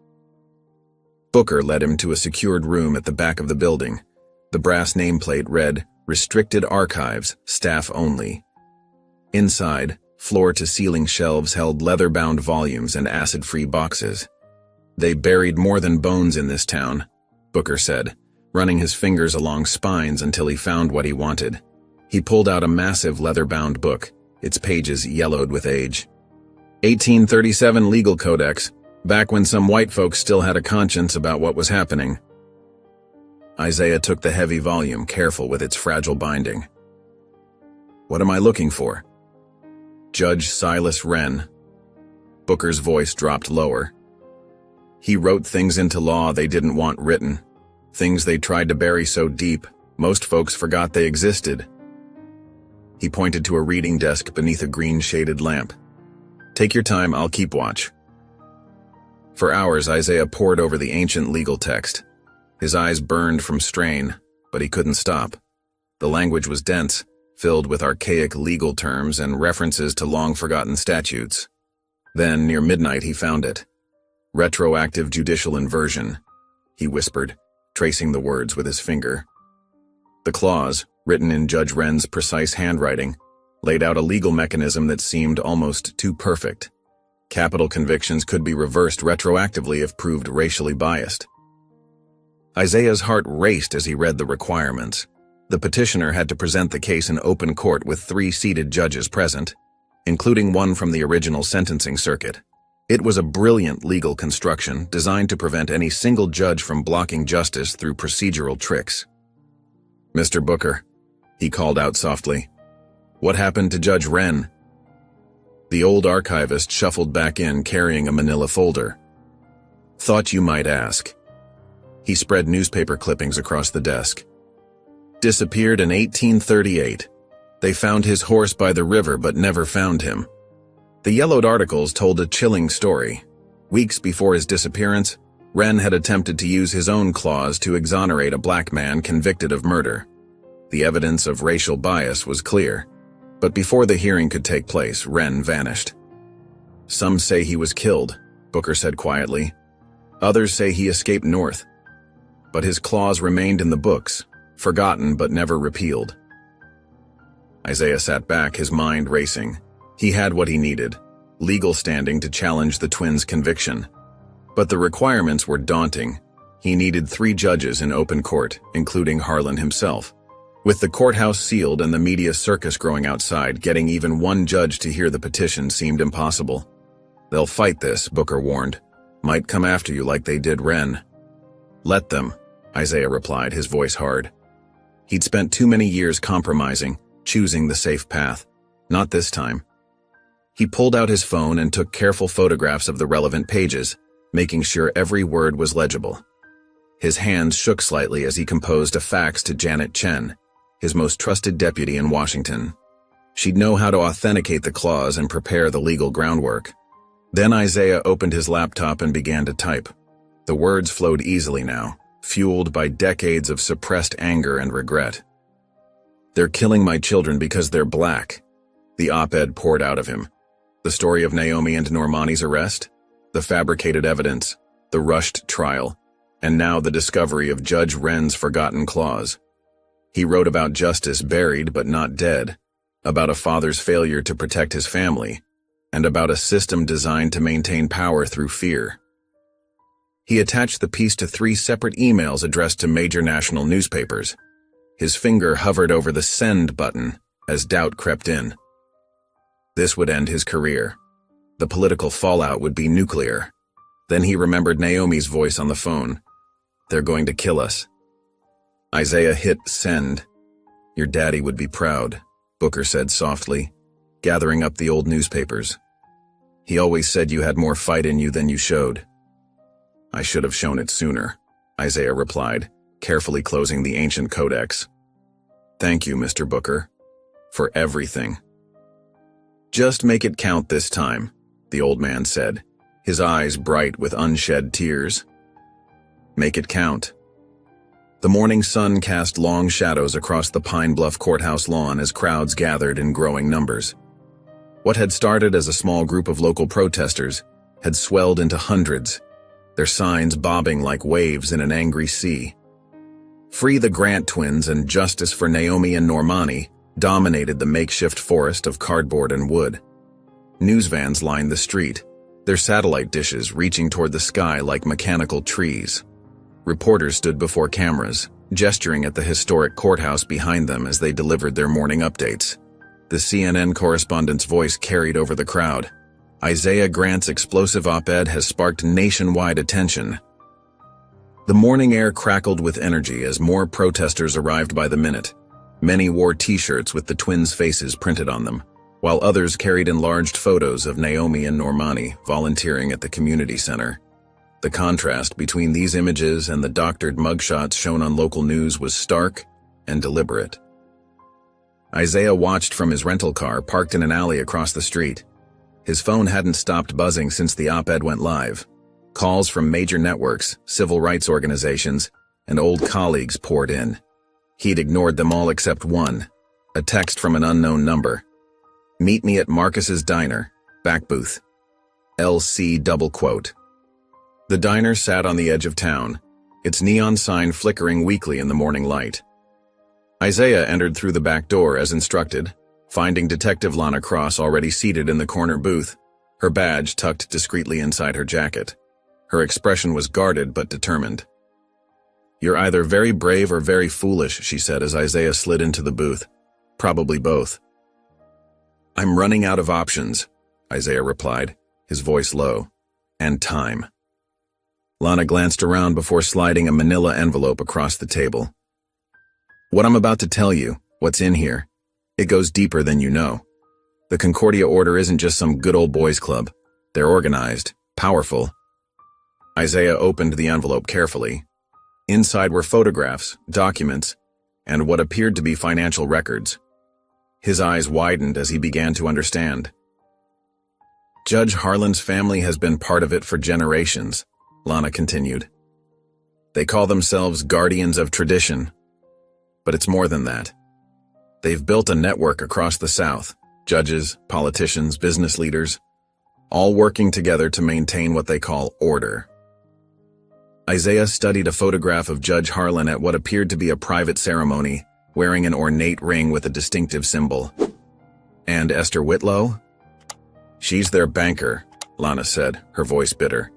A: Booker led him to a secured room at the back of the building. The brass nameplate read, Restricted Archives, Staff Only. Inside, floor-to-ceiling shelves held leather-bound volumes and acid-free boxes. They buried more than bones in this town, Booker said, running his fingers along spines until he found what he wanted. He pulled out a massive leather-bound book, its pages yellowed with age. 1837 Legal Codex, Back when some white folks still had a conscience about what was happening. Isaiah took the heavy volume, careful with its fragile binding. What am I looking for? Judge Silas Wren. Booker's voice dropped lower. He wrote things into law they didn't want written, things they tried to bury so deep, most folks forgot they existed. He pointed to a reading desk beneath a green-shaded lamp. Take your time, I'll keep watch. For hours, Isaiah pored over the ancient legal text. His eyes burned from strain, but he couldn't stop. The language was dense, filled with archaic legal terms and references to long-forgotten statutes. Then, near midnight, he found it. Retroactive judicial inversion, he whispered, tracing the words with his finger. The clause, written in Judge Wren's precise handwriting, laid out a legal mechanism that seemed almost too perfect. Capital convictions could be reversed retroactively if proved racially biased. Isaiah's heart raced as he read the requirements. The petitioner had to present the case in open court with 3 seated judges present, including one from the original sentencing circuit. It was a brilliant legal construction designed to prevent any single judge from blocking justice through procedural tricks. Mr. Booker, he called out softly. What happened to Judge Wren? The old archivist shuffled back in carrying a manila folder. Thought you might ask. He spread newspaper clippings across the desk. Disappeared in 1838. They found his horse by the river but never found him. The yellowed articles told a chilling story. Weeks before his disappearance, Wren had attempted to use his own clause to exonerate a black man convicted of murder. The evidence of racial bias was clear, but before the hearing could take place, Wren vanished. Some say he was killed, Booker said quietly. Others say he escaped north. But his clause remained in the books, forgotten but never repealed. Isaiah sat back, his mind racing. He had what he needed, legal standing to challenge the twins' conviction. But the requirements were daunting. He needed 3 judges in open court, including Harlan himself. With the courthouse sealed and the media circus growing outside, getting even one judge to hear the petition seemed impossible. They'll fight this, Booker warned. Might come after you like they did Wren. Let them, Isaiah replied, his voice hard. He'd spent too many years compromising, choosing the safe path. Not this time. He pulled out his phone and took careful photographs of the relevant pages, making sure every word was legible. His hands shook slightly as he composed a fax to Janet Chen, his most trusted deputy in Washington. She'd know how to authenticate the clause and prepare the legal groundwork. Then Isaiah opened his laptop and began to type. The words flowed easily now, fueled by decades of suppressed anger and regret. They're killing my children because they're black. The op-ed poured out of him. The story of Naomi and Normani's arrest, the fabricated evidence, the rushed trial, and now the discovery of Judge Wren's forgotten clause. He wrote about justice buried but not dead, about a father's failure to protect his family, and about a system designed to maintain power through fear. He attached the piece to 3 separate emails addressed to major national newspapers. His finger hovered over the send button as doubt crept in. This would end his career. The political fallout would be nuclear. Then he remembered Naomi's voice on the phone. They're going to kill us. Isaiah hit send. Your daddy would be proud, Booker said softly, gathering up the old newspapers. He always said you had more fight in you than you showed. I should have shown it sooner, Isaiah replied, carefully closing the ancient codex. Thank you, Mr. Booker, for everything. Just make it count this time, the old man said, his eyes bright with unshed tears. Make it count. The morning sun cast long shadows across the Pine Bluff Courthouse lawn as crowds gathered in growing numbers. What had started as a small group of local protesters had swelled into hundreds, their signs bobbing like waves in an angry sea. Free the Grant twins and justice for Naomi and Normani dominated the makeshift forest of cardboard and wood. News vans lined the street, their satellite dishes reaching toward the sky like mechanical trees. Reporters stood before cameras, gesturing at the historic courthouse behind them as they delivered their morning updates. The CNN correspondent's voice carried over the crowd. Isaiah Grant's explosive op-ed has sparked nationwide attention. The morning air crackled with energy as more protesters arrived by the minute. Many wore t-shirts with the twins' faces printed on them, while others carried enlarged photos of Naomi and Normani volunteering at the community center. The contrast between these images and the doctored mugshots shown on local news was stark and deliberate. Isaiah watched from his rental car parked in an alley across the street. His phone hadn't stopped buzzing since the op-ed went live. Calls from major networks, civil rights organizations, and old colleagues poured in. He'd ignored them all except one, a text from an unknown number. "Meet me at Marcus's Diner, back booth. LC double quote." The diner sat on the edge of town, its neon sign flickering weakly in the morning light. Isaiah entered through the back door as instructed, finding Detective Lana Cross already seated in the corner booth, her badge tucked discreetly inside her jacket. Her expression was guarded but determined. "You're either very brave or very foolish," she said as Isaiah slid into the booth. "Probably both." "I'm running out of options," Isaiah replied, his voice low. "And time." Lana glanced around before sliding a manila envelope across the table. "What I'm about to tell you, what's in here, it goes deeper than you know. The Concordia Order isn't just some good old boys club. They're organized, powerful." Isaiah opened the envelope carefully. Inside were photographs, documents, and what appeared to be financial records. His eyes widened as he began to understand. "Judge Harlan's family has been part of it for generations," Lana continued. "They call themselves guardians of tradition. But it's more than that. They've built a network across the South, judges, politicians, business leaders, all working together to maintain what they call order." Isaiah studied a photograph of Judge Harlan at what appeared to be a private ceremony, wearing an ornate ring with a distinctive symbol. "And Esther Whitlow?" "She's their banker," Lana said, her voice bitter.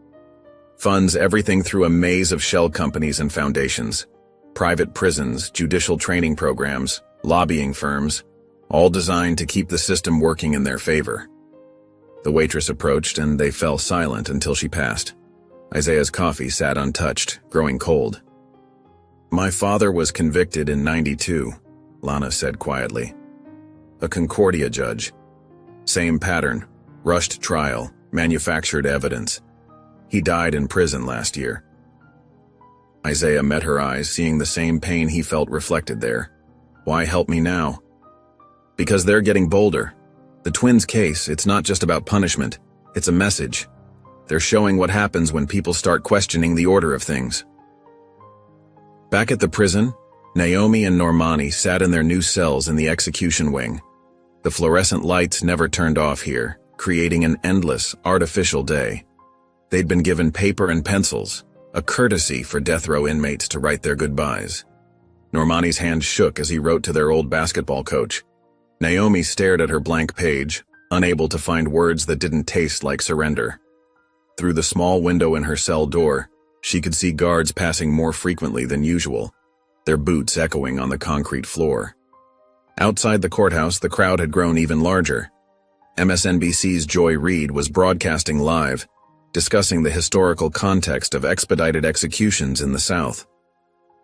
A: "Funds everything through a maze of shell companies and foundations. Private prisons, judicial training programs, lobbying firms, all designed to keep the system working in their favor." The waitress approached and they fell silent until she passed. Isaiah's coffee sat untouched, growing cold. "My father was convicted in '92, Lana said quietly. "A Concordia judge. Same pattern, rushed trial, manufactured evidence. He died in prison last year." Isaiah met her eyes, seeing the same pain he felt reflected there. "Why help me now?" "Because they're getting bolder. The twins' case, it's not just about punishment, it's a message. They're showing what happens when people start questioning the order of things." Back at the prison, Naomi and Normani sat in their new cells in the execution wing. The fluorescent lights never turned off here, creating an endless, artificial day. They'd been given paper and pencils, a courtesy for death row inmates to write their goodbyes. Normani's hand shook as he wrote to their old basketball coach. Naomi stared at her blank page, unable to find words that didn't taste like surrender. Through the small window in her cell door, she could see guards passing more frequently than usual, their boots echoing on the concrete floor. Outside the courthouse, the crowd had grown even larger. MSNBC's Joy Reid was broadcasting live, discussing the historical context of expedited executions in the South.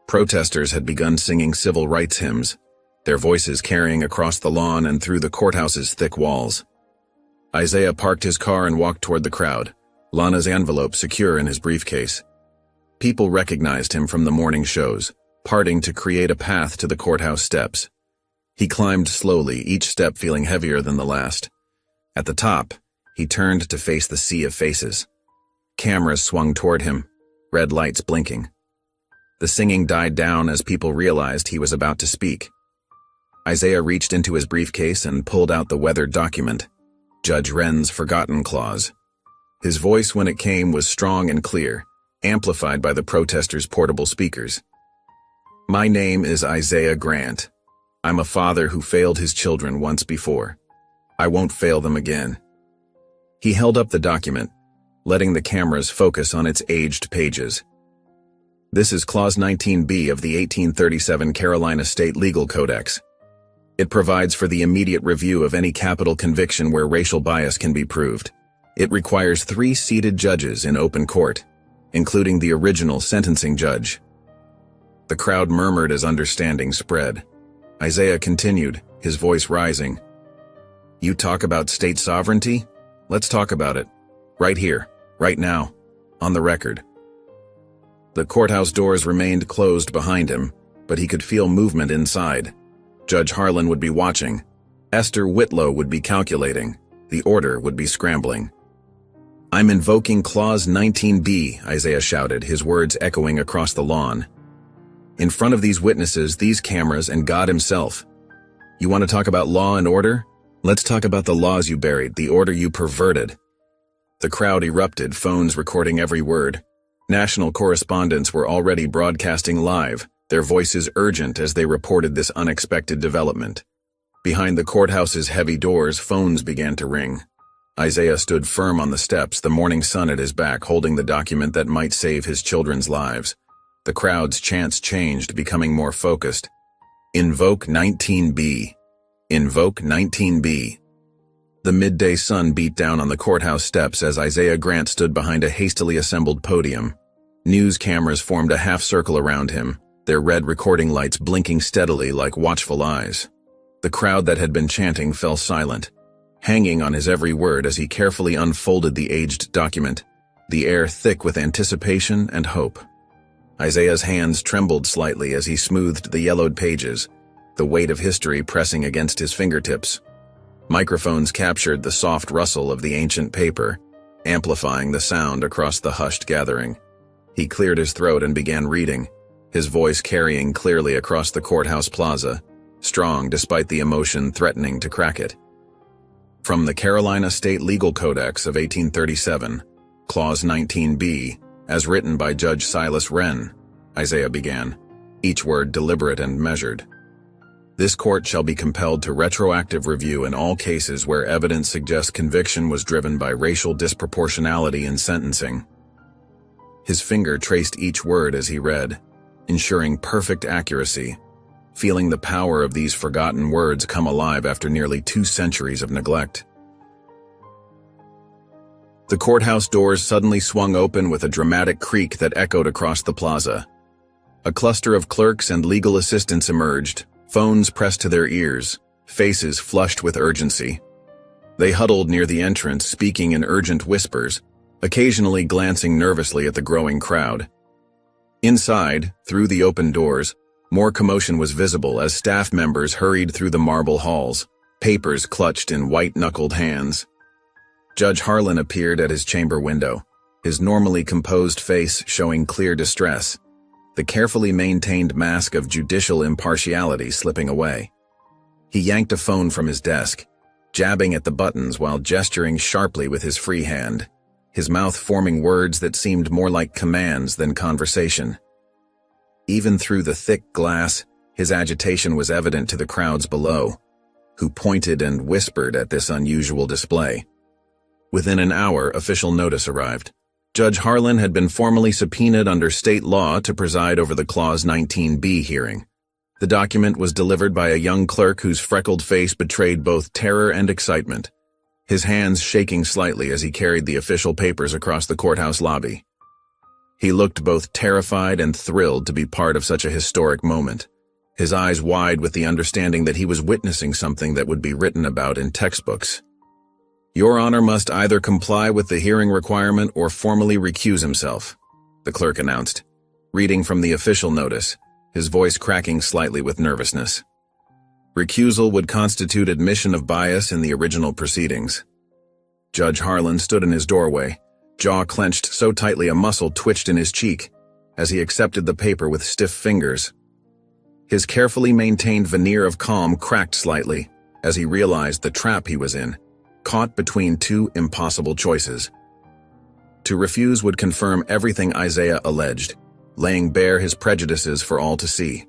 A: Protesters had begun singing civil rights hymns, their voices carrying across the lawn and through the courthouse's thick walls. Isaiah parked his car and walked toward the crowd, Lana's envelope secure in his briefcase. People recognized him from the morning shows, parting to create a path to the courthouse steps. He climbed slowly, each step feeling heavier than the last. At the top, he turned to face the sea of faces. Cameras swung toward him, red lights blinking. The singing died down as people realized he was about to speak. Isaiah reached into his briefcase and pulled out the weathered document, Judge Wren's Forgotten Clause. His voice when it came was strong and clear, amplified by the protesters' portable speakers. "My name is Isaiah Grant. I'm a father who failed his children once before. I won't fail them again." He held up the document, letting the cameras focus on its aged pages. "This is Clause 19B of the 1837 Carolina State Legal Codex. It provides for the immediate review of any capital conviction where racial bias can be proved. It requires 3 seated judges in open court, including the original sentencing judge. The crowd murmured as understanding spread. Isaiah continued, his voice rising. You talk about state sovereignty? Let's talk about it. Right here, right now, on the record. The courthouse doors remained closed behind him, but he could feel movement inside. Judge Harlan would be watching. Esther Whitlow would be calculating. The order would be scrambling. I'm invoking Clause 19B, Isaiah shouted, his words echoing across the lawn. In front of these witnesses, these cameras, and God himself. You want to talk about law and order? Let's talk about the laws you buried, the order you perverted. The crowd erupted, phones recording every word. National correspondents were already broadcasting live, their voices urgent as they reported this unexpected development. Behind the courthouse's heavy doors, phones began to ring. Isaiah stood firm on the steps, the morning sun at his back, holding the document that might save his children's lives. The crowd's chants changed, becoming more focused. Invoke 19B. Invoke 19B. The midday sun beat down on the courthouse steps as Isaiah Grant stood behind a hastily assembled podium. News cameras formed a half circle around him, their red recording lights blinking steadily like watchful eyes. The crowd that had been chanting fell silent, hanging on his every word as he carefully unfolded the aged document, the air thick with anticipation and hope. Isaiah's hands trembled slightly as he smoothed the yellowed pages, the weight of history pressing against his fingertips. Microphones captured the soft rustle of the ancient paper, amplifying the sound across the hushed gathering. He cleared his throat and began reading, his voice carrying clearly across the courthouse plaza, strong despite the emotion threatening to crack it. From the Carolina State Legal Codex of 1837, Clause 19B, as written by Judge Silas Wren, Isaiah began, each word deliberate and measured. This court shall be compelled to retroactive review in all cases where evidence suggests conviction was driven by racial disproportionality in sentencing. His finger traced each word as he read, ensuring perfect accuracy, feeling the power of these forgotten words come alive after nearly 2 centuries of neglect. The courthouse doors suddenly swung open with a dramatic creak that echoed across the plaza. A cluster of clerks and legal assistants emerged, phones pressed to their ears, faces flushed with urgency. They huddled near the entrance, speaking in urgent whispers, occasionally glancing nervously at the growing crowd. Inside, through the open doors, more commotion was visible as staff members hurried through the marble halls, papers clutched in white-knuckled hands. Judge Harlan appeared at his chamber window, his normally composed face showing clear distress, the carefully maintained mask of judicial impartiality slipping away. He yanked a phone from his desk, jabbing at the buttons while gesturing sharply with his free hand, his mouth forming words that seemed more like commands than conversation. Even through the thick glass, his agitation was evident to the crowds below, who pointed and whispered at this unusual display. Within an hour, official notice arrived. Judge Harlan had been formally subpoenaed under state law to preside over the Clause 19B hearing. The document was delivered by a young clerk whose freckled face betrayed both terror and excitement, his hands shaking slightly as he carried the official papers across the courthouse lobby. He looked both terrified and thrilled to be part of such a historic moment, his eyes wide with the understanding that he was witnessing something that would be written about in textbooks. Your Honor must either comply with the hearing requirement or formally recuse himself, the clerk announced, reading from the official notice, his voice cracking slightly with nervousness. Recusal would constitute admission of bias in the original proceedings. Judge Harlan stood in his doorway, jaw clenched so tightly a muscle twitched in his cheek as he accepted the paper with stiff fingers. His carefully maintained veneer of calm cracked slightly as he realized the trap he was in, caught between 2 impossible choices. To refuse would confirm everything Isaiah alleged, laying bare his prejudices for all to see.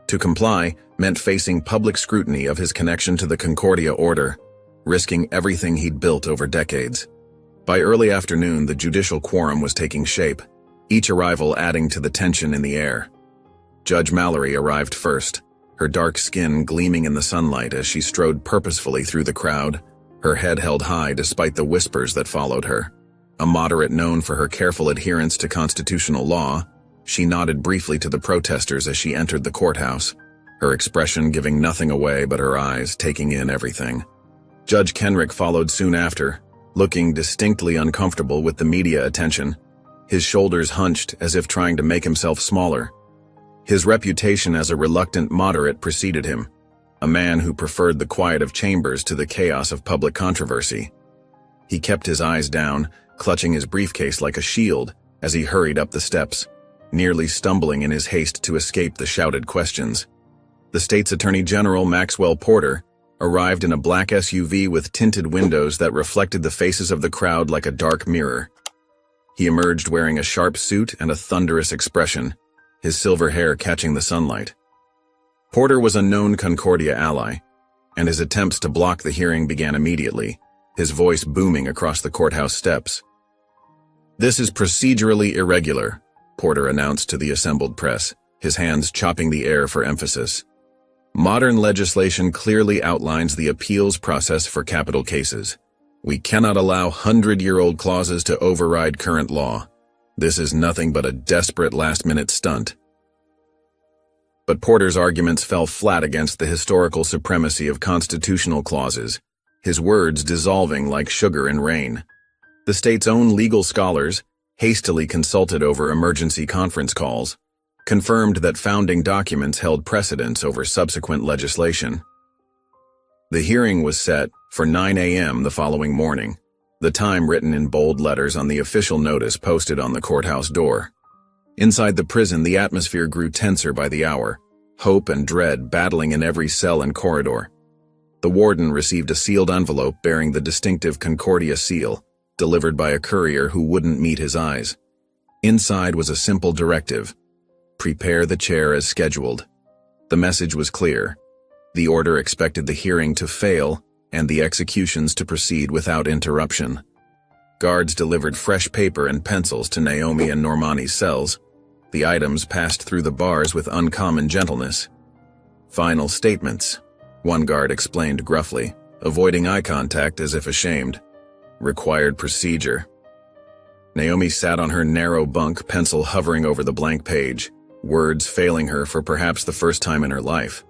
A: To comply meant facing public scrutiny of his connection to the Concordia Order, risking everything he'd built over decades. By early afternoon, the judicial quorum was taking shape, each arrival adding to the tension in the air. Judge Mallory arrived first, her dark skin gleaming in the sunlight as she strode purposefully through the crowd, her head held high despite the whispers that followed her. A moderate known for her careful adherence to constitutional law, she nodded briefly to the protesters as she entered the courthouse, her expression giving nothing away but her eyes taking in everything. Judge Kenrick followed soon after, looking distinctly uncomfortable with the media attention, his shoulders hunched as if trying to make himself smaller. His reputation as a reluctant moderate preceded him, a man who preferred the quiet of chambers to the chaos of public controversy. He kept his eyes down, clutching his briefcase like a shield as he hurried up the steps, nearly stumbling in his haste to escape the shouted questions. The state's Attorney General, Maxwell Porter, arrived in a black SUV with tinted windows that reflected the faces of the crowd like a dark mirror. He emerged wearing a sharp suit and a thunderous expression, his silver hair catching the sunlight. Porter was a known Concordia ally, and his attempts to block the hearing began immediately, his voice booming across the courthouse steps. "This is procedurally irregular," Porter announced to the assembled press, his hands chopping the air for emphasis. "Modern legislation clearly outlines the appeals process for capital cases. We cannot allow 100-year-old clauses to override current law. This is nothing but a desperate last-minute stunt." But Porter's arguments fell flat against the historical supremacy of constitutional clauses, his words dissolving like sugar in rain. The state's own legal scholars, hastily consulted over emergency conference calls, confirmed that founding documents held precedence over subsequent legislation. The hearing was set for 9 a.m. the following morning, the time written in bold letters on the official notice posted on the courthouse door. Inside the prison, the atmosphere grew tenser by the hour, hope and dread battling in every cell and corridor. The warden received a sealed envelope bearing the distinctive Concordia seal, delivered by a courier who wouldn't meet his eyes. Inside was a simple directive: prepare the chair as scheduled. The message was clear. The order expected the hearing to fail and the executions to proceed without interruption. Guards delivered fresh paper and pencils to Naomi and Normani's cells. The items passed through the bars with uncommon gentleness. "Final statements," one guard explained gruffly, avoiding eye contact as if ashamed. "Required procedure." Naomi sat on her narrow bunk, pencil hovering over the blank page, words failing her for perhaps the first time in her life.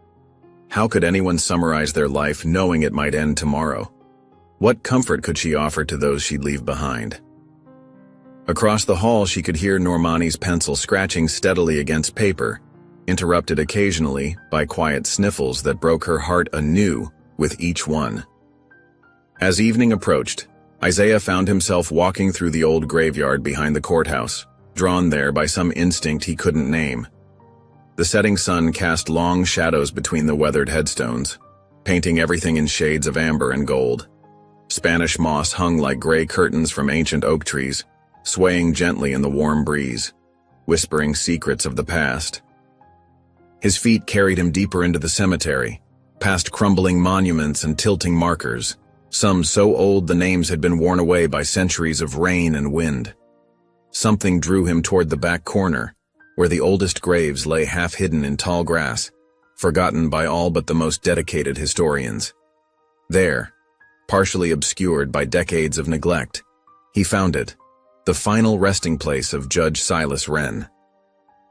A: How could anyone summarize their life knowing it might end tomorrow? What comfort could she offer to those she'd leave behind? Across the hall, she could hear Normani's pencil scratching steadily against paper, interrupted occasionally by quiet sniffles that broke her heart anew with each one. As evening approached, Isaiah found himself walking through the old graveyard behind the courthouse, drawn there by some instinct he couldn't name. The setting sun cast long shadows between the weathered headstones, painting everything in shades of amber and gold. Spanish moss hung like gray curtains from ancient oak trees, swaying gently in the warm breeze, whispering secrets of the past. His feet carried him deeper into the cemetery, past crumbling monuments and tilting markers, some so old the names had been worn away by centuries of rain and wind. Something drew him toward the back corner, where the oldest graves lay half-hidden in tall grass, forgotten by all but the most dedicated historians. There, partially obscured by decades of neglect, he found it, the final resting place of Judge Silas Wren.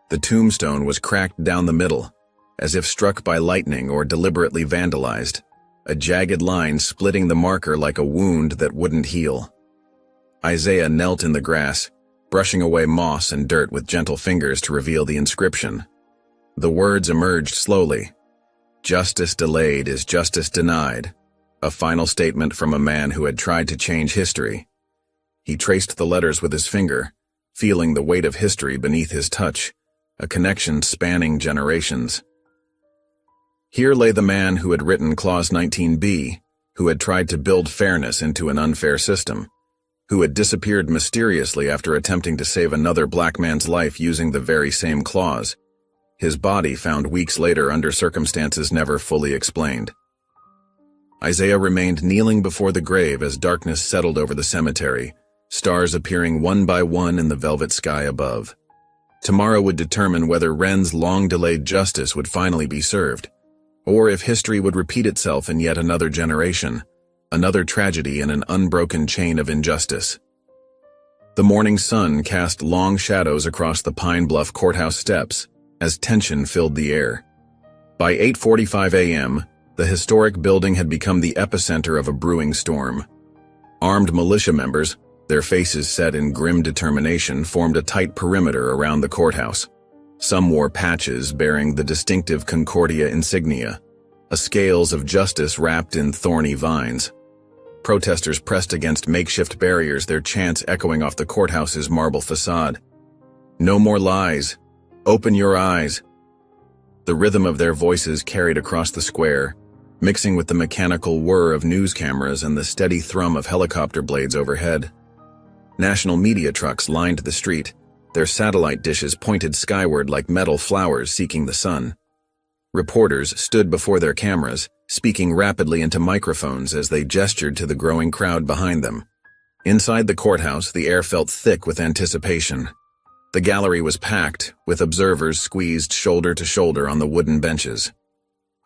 A: The tombstone was cracked down the middle, as if struck by lightning or deliberately vandalized, a jagged line splitting the marker like a wound that wouldn't heal. Isaiah knelt in the grass, brushing away moss and dirt with gentle fingers to reveal the inscription. The words emerged slowly. "Justice delayed is justice denied," a final statement from a man who had tried to change history. He traced the letters with his finger, feeling the weight of history beneath his touch, a connection spanning generations. Here lay the man who had written Clause 19b, who had tried to build fairness into an unfair system, who had disappeared mysteriously after attempting to save another black man's life using the very same clause, his body found weeks later under circumstances never fully explained. Isaiah remained kneeling before the grave as darkness settled over the cemetery, stars appearing one by one in the velvet sky above. Tomorrow would determine whether Wren's long-delayed justice would finally be served, or if history would repeat itself in yet another generation, another tragedy in an unbroken chain of injustice. The morning sun cast long shadows across the Pine Bluff courthouse steps as tension filled the air. By 8:45 a.m., the historic building had become the epicenter of a brewing storm. Armed militia members, their faces set in grim determination, formed a tight perimeter around the courthouse. Some wore patches bearing the distinctive Concordia insignia, a scales of justice wrapped in thorny vines. Protesters pressed against makeshift barriers, their chants echoing off the courthouse's marble facade. "No more lies. Open your eyes." The rhythm of their voices carried across the square, mixing with the mechanical whir of news cameras and the steady thrum of helicopter blades overhead. National media trucks lined the street, their satellite dishes pointed skyward like metal flowers seeking the sun. Reporters stood before their cameras, speaking rapidly into microphones as they gestured to the growing crowd behind them. Inside the courthouse, the air felt thick with anticipation. The gallery was packed, with observers squeezed shoulder to shoulder on the wooden benches.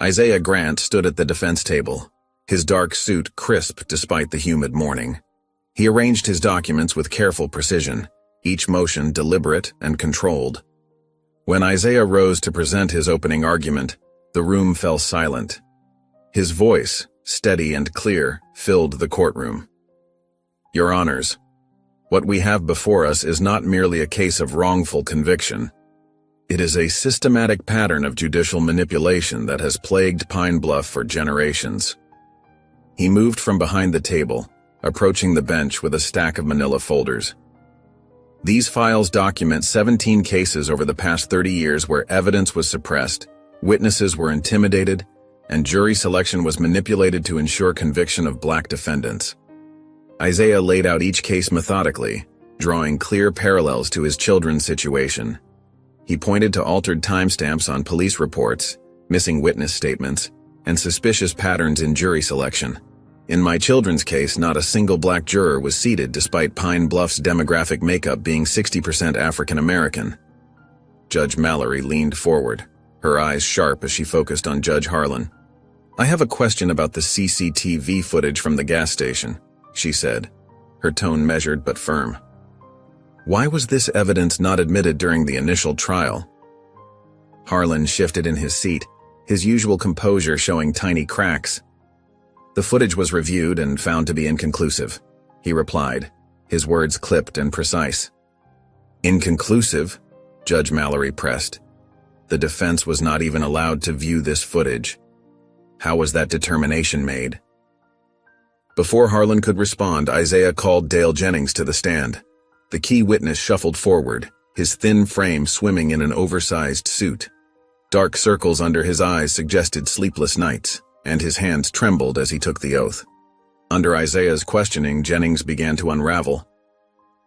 A: Isaiah Grant stood at the defense table, his dark suit crisp despite the humid morning. He arranged his documents with careful precision, each motion deliberate and controlled. When Isaiah rose to present his opening argument, the room fell silent. His voice, steady and clear, filled the courtroom. "Your Honors, what we have before us is not merely a case of wrongful conviction. It is a systematic pattern of judicial manipulation that has plagued Pine Bluff for generations." He moved from behind the table, approaching the bench with a stack of manila folders. These files document 17 cases over the past 30 years where evidence was suppressed, witnesses were intimidated, and jury selection was manipulated to ensure conviction of black defendants. Isaiah laid out each case methodically, drawing clear parallels to his children's situation. He pointed to altered timestamps on police reports, missing witness statements, and suspicious patterns in jury selection. "In my children's case, not a single black juror was seated despite Pine Bluff's demographic makeup being 60% African American." Judge Mallory leaned forward, her eyes sharp as she focused on Judge Harlan. "I have a question about the CCTV footage from the gas station," she said, her tone measured but firm. "Why was this evidence not admitted during the initial trial?" Harlan shifted in his seat, his usual composure showing tiny cracks. "The footage was reviewed and found to be inconclusive," he replied, his words clipped and precise. "Inconclusive?" Judge Mallory pressed. "The defense was not even allowed to view this footage. How was that determination made?" Before Harlan could respond, Isaiah called Dale Jennings to the stand. The key witness shuffled forward, his thin frame swimming in an oversized suit. Dark circles under his eyes suggested sleepless nights, and his hands trembled as he took the oath. Under Isaiah's questioning, Jennings began to unravel.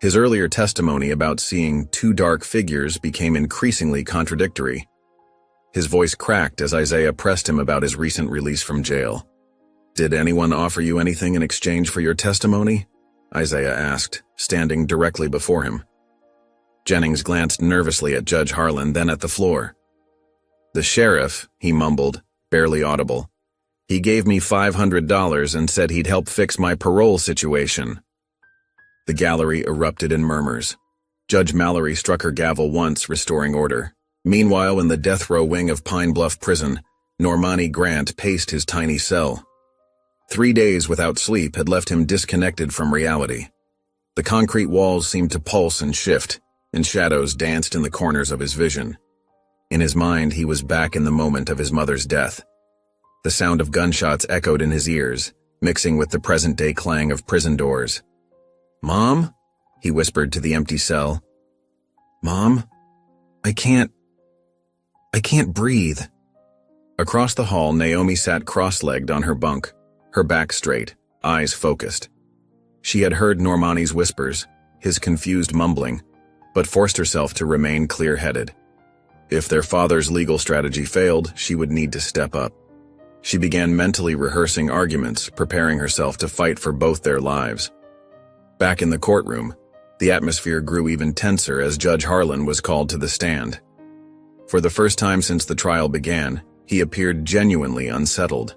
A: His earlier testimony about seeing two dark figures became increasingly contradictory. His voice cracked as Isaiah pressed him about his recent release from jail. "Did anyone offer you anything in exchange for your testimony?" Isaiah asked, standing directly before him. Jennings glanced nervously at Judge Harlan, then at the floor. "The sheriff," he mumbled, barely audible. "He gave me $500 and said he'd help fix my parole situation." The gallery erupted in murmurs. Judge Mallory struck her gavel once, restoring order. Meanwhile, in the death row wing of Pine Bluff Prison, Normani Grant paced his tiny cell. 3 days without sleep had left him disconnected from reality. The concrete walls seemed to pulse and shift, and shadows danced in the corners of his vision. In his mind, he was back in the moment of his mother's death. The sound of gunshots echoed in his ears, mixing with the present-day clang of prison doors. "Mom?" he whispered to the empty cell. "Mom? I can't breathe." Across the hall, Naomi sat cross-legged on her bunk, her back straight, eyes focused. She had heard Normani's whispers, his confused mumbling, but forced herself to remain clear-headed. If their father's legal strategy failed, she would need to step up. She began mentally rehearsing arguments, preparing herself to fight for both their lives. Back in the courtroom, the atmosphere grew even tenser as Judge Harlan was called to the stand. For the first time since the trial began, he appeared genuinely unsettled.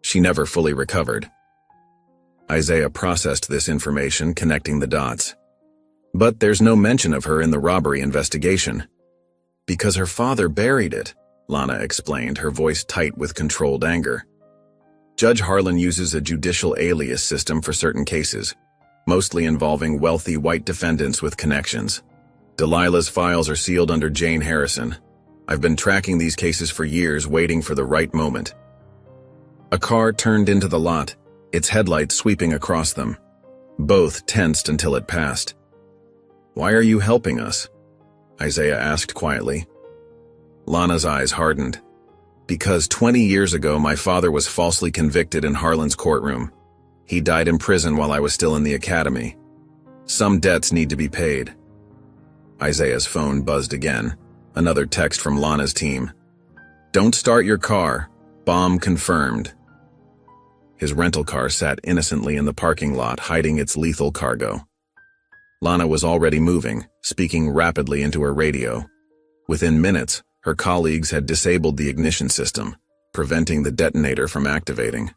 A: She never fully recovered. Isaiah processed this information, connecting the dots. But there's no mention of her in the robbery investigation. Because her father buried it, Lana explained, her voice tight with controlled anger. Judge Harlan uses a judicial alias system for certain cases, mostly involving wealthy white defendants with connections. Delilah's files are sealed under Jane Harrison. I've been tracking these cases for years, waiting for the right moment. A car turned into the lot, its headlights sweeping across them. Both tensed until it passed. "Why are you helping us?" Isaiah asked quietly. Lana's eyes hardened. "Because 20 years ago my father was falsely convicted in Harlan's courtroom. He died in prison while I was still in the academy. Some debts need to be paid." Isaiah's phone buzzed again. Another text from Lana's team. "Don't start your car. Bomb confirmed." His rental car sat innocently in the parking lot, hiding its lethal cargo. Lana was already moving, speaking rapidly into her radio. Within minutes, her colleagues had disabled the ignition system, preventing the detonator from activating.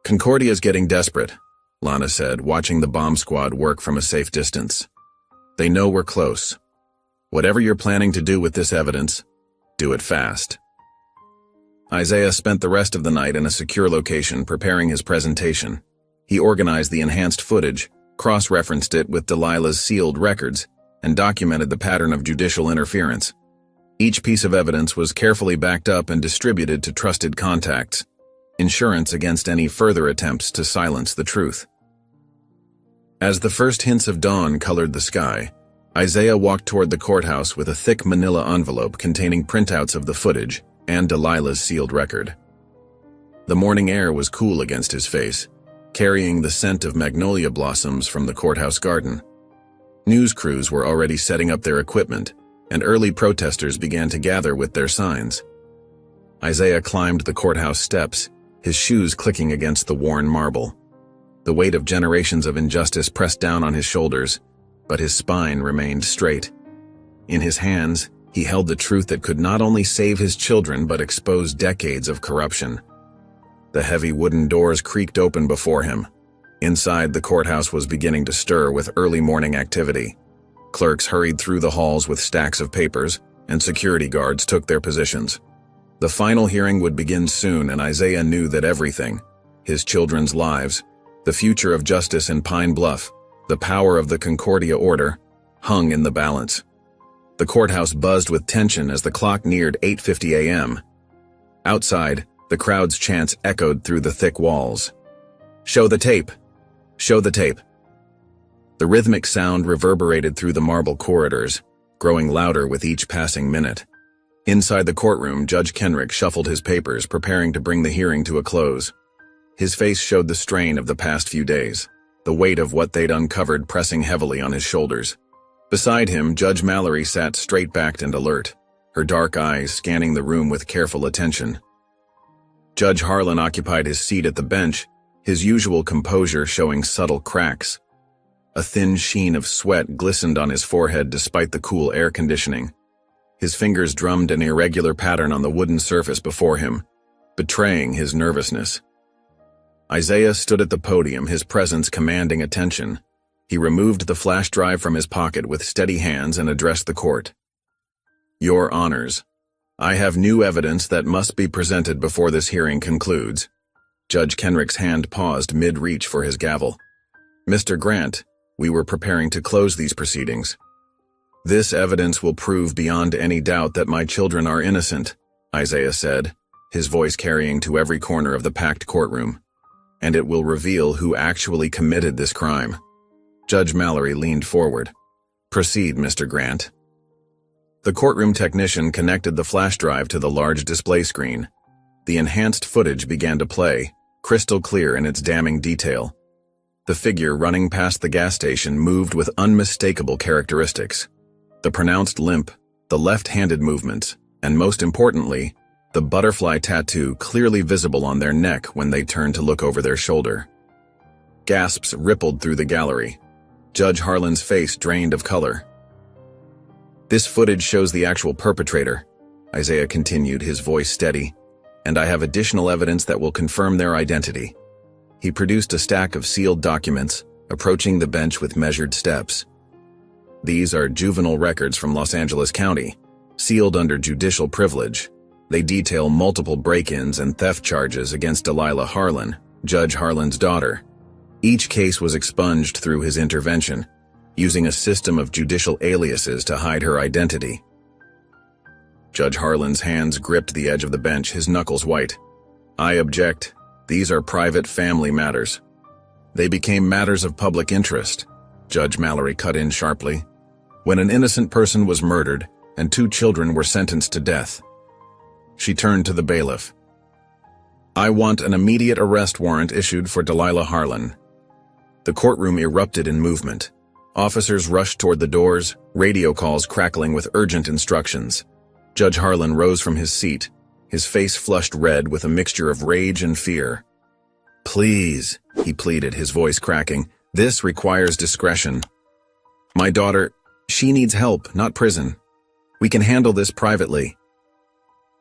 A: "Concordia's getting desperate," Lana said, watching the bomb squad work from a safe distance. "They know we're close. Whatever you're planning to do with this evidence, do it fast." Isaiah spent the rest of the night in a secure location preparing his presentation. He organized the enhanced footage, cross-referenced it with Delilah's sealed records, and documented the pattern of judicial interference. Each piece of evidence was carefully backed up and distributed to trusted contacts, insurance against any further attempts to silence the truth. As the first hints of dawn colored the sky, Isaiah walked toward the courthouse with a thick manila envelope containing printouts of the footage and Delilah's sealed record. The morning air was cool against his face, carrying the scent of magnolia blossoms from the courthouse garden. News crews were already setting up their equipment, and early protesters began to gather with their signs. Isaiah climbed the courthouse steps, his shoes clicking against the worn marble. The weight of generations of injustice pressed down on his shoulders, but his spine remained straight. In his hands, he held the truth that could not only save his children but expose decades of corruption. The heavy wooden doors creaked open before him. Inside, the courthouse was beginning to stir with early morning activity. Clerks hurried through the halls with stacks of papers, and security guards took their positions. The final hearing would begin soon, and Isaiah knew that everything, his children's lives, the future of justice in Pine Bluff, the power of the Concordia order, hung in the balance. The courthouse buzzed with tension as the clock neared 8:50 a.m. Outside, the crowd's chants echoed through the thick walls. "Show the tape! Show the tape!" The rhythmic sound reverberated through the marble corridors, growing louder with each passing minute. Inside the courtroom, Judge Kenrick shuffled his papers, preparing to bring the hearing to a close. His face showed the strain of the past few days, the weight of what they'd uncovered pressing heavily on his shoulders. Beside him, Judge Mallory sat straight-backed and alert, her dark eyes scanning the room with careful attention. Judge Harlan occupied his seat at the bench, his usual composure showing subtle cracks. A thin sheen of sweat glistened on his forehead despite the cool air conditioning. His fingers drummed an irregular pattern on the wooden surface before him, betraying his nervousness. Isaiah stood at the podium, his presence commanding attention. He removed the flash drive from his pocket with steady hands and addressed the court. "Your Honors, I have new evidence that must be presented before this hearing concludes." Judge Kenrick's hand paused mid-reach for his gavel. "Mr. Grant, we were preparing to close these proceedings. This evidence will prove beyond any doubt that my children are innocent," Isaiah said, his voice carrying to every corner of the packed courtroom. "And it will reveal who actually committed this crime." Judge Mallory leaned forward. "Proceed, Mr. Grant." The courtroom technician connected the flash drive to the large display screen. The enhanced footage began to play, crystal clear in its damning detail. The figure running past the gas station moved with unmistakable characteristics. The pronounced limp, the left-handed movements, and most importantly, the butterfly tattoo clearly visible on their neck when they turned to look over their shoulder. Gasps rippled through the gallery. Judge Harlan's face drained of color. "This footage shows the actual perpetrator," Isaiah continued, his voice steady. and I have additional evidence that will confirm their identity." He produced a stack of sealed documents, approaching the bench with measured steps. "These are juvenile records from Los Angeles County, sealed under judicial privilege. They detail multiple break-ins and theft charges against Delilah Harlan, Judge Harlan's daughter. Each case was expunged through his intervention, using a system of judicial aliases to hide her identity." Judge Harlan's hands gripped the edge of the bench, his knuckles white. "I object. These are private family matters." "They became matters of public interest," Judge Mallory cut in sharply, "when an innocent person was murdered and 2 children were sentenced to death." She turned to the bailiff. "I want an immediate arrest warrant issued for Delilah Harlan." The courtroom erupted in movement. Officers rushed toward the doors, radio calls crackling with urgent instructions. Judge Harlan rose from his seat, his face flushed red with a mixture of rage and fear. "Please," he pleaded, his voice cracking, "this requires discretion. My daughter, she needs help, not prison. We can handle this privately."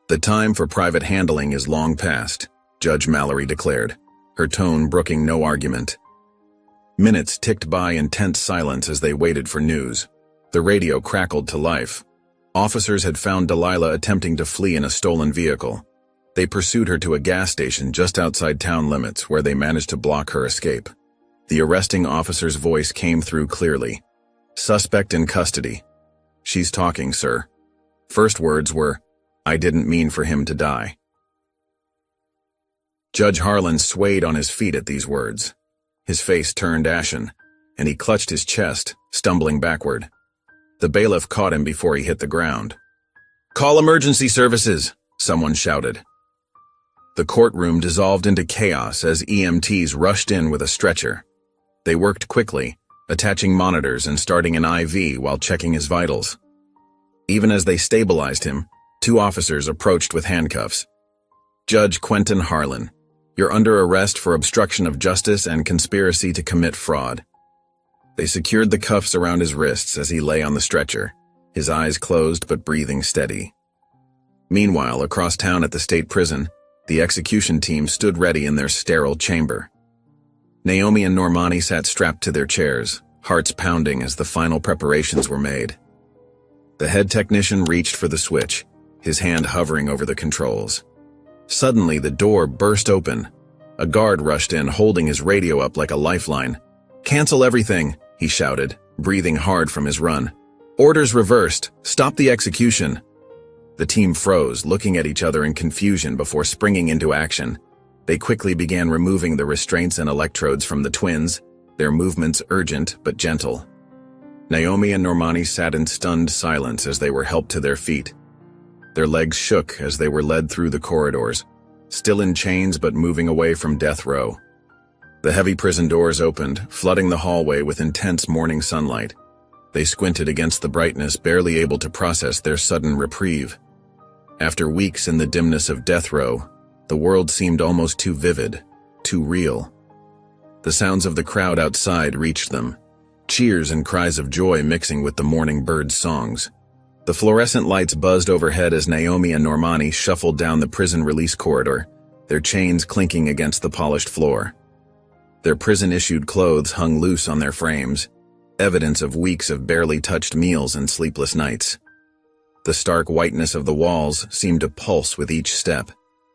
A: "The time for private handling is long past," Judge Mallory declared, her tone brooking no argument. Minutes ticked by in tense silence as they waited for news. The radio crackled to life. Officers had found Delilah attempting to flee in a stolen vehicle. They pursued her to a gas station just outside town limits where they managed to block her escape. The arresting officer's voice came through clearly. "Suspect in custody." "She's talking, sir." First words were, "I didn't mean for him to die." Judge Harlan swayed on his feet at these words. His face turned ashen, and he clutched his chest, stumbling backward. The bailiff caught him before he hit the ground. "Call emergency services," someone shouted. The courtroom dissolved into chaos as EMTs rushed in with a stretcher. They worked quickly, attaching monitors and starting an IV while checking his vitals. Even as they stabilized him, 2 officers approached with handcuffs. "Judge Quentin Harlan, you're under arrest for obstruction of justice and conspiracy to commit fraud." They secured the cuffs around his wrists as he lay on the stretcher, his eyes closed but breathing steady. Meanwhile, across town at the state prison, the execution team stood ready in their sterile chamber. Naomi and Normani sat strapped to their chairs, hearts pounding as the final preparations were made. The head technician reached for the switch, his hand hovering over the controls. Suddenly, the door burst open. A guard rushed in, holding his radio up like a lifeline. "Cancel everything," he shouted, breathing hard from his run. "Orders reversed. Stop the execution." The team froze, looking at each other in confusion before springing into action. They quickly began removing the restraints and electrodes from the twins, their movements urgent but gentle. Naomi and Normani sat in stunned silence as they were helped to their feet. Their legs shook as they were led through the corridors, still in chains but moving away from death row. The heavy prison doors opened, flooding the hallway with intense morning sunlight. They squinted against the brightness, barely able to process their sudden reprieve. After weeks in the dimness of death row, the world seemed almost too vivid, too real. The sounds of the crowd outside reached them, cheers and cries of joy mixing with the morning birds' songs. The fluorescent lights buzzed overhead as Naomi and Normani shuffled down the prison release corridor, their chains clinking against the polished floor. Their prison-issued clothes hung loose on their frames, evidence of weeks of barely touched meals and sleepless nights. The stark whiteness of the walls seemed to pulse with each step,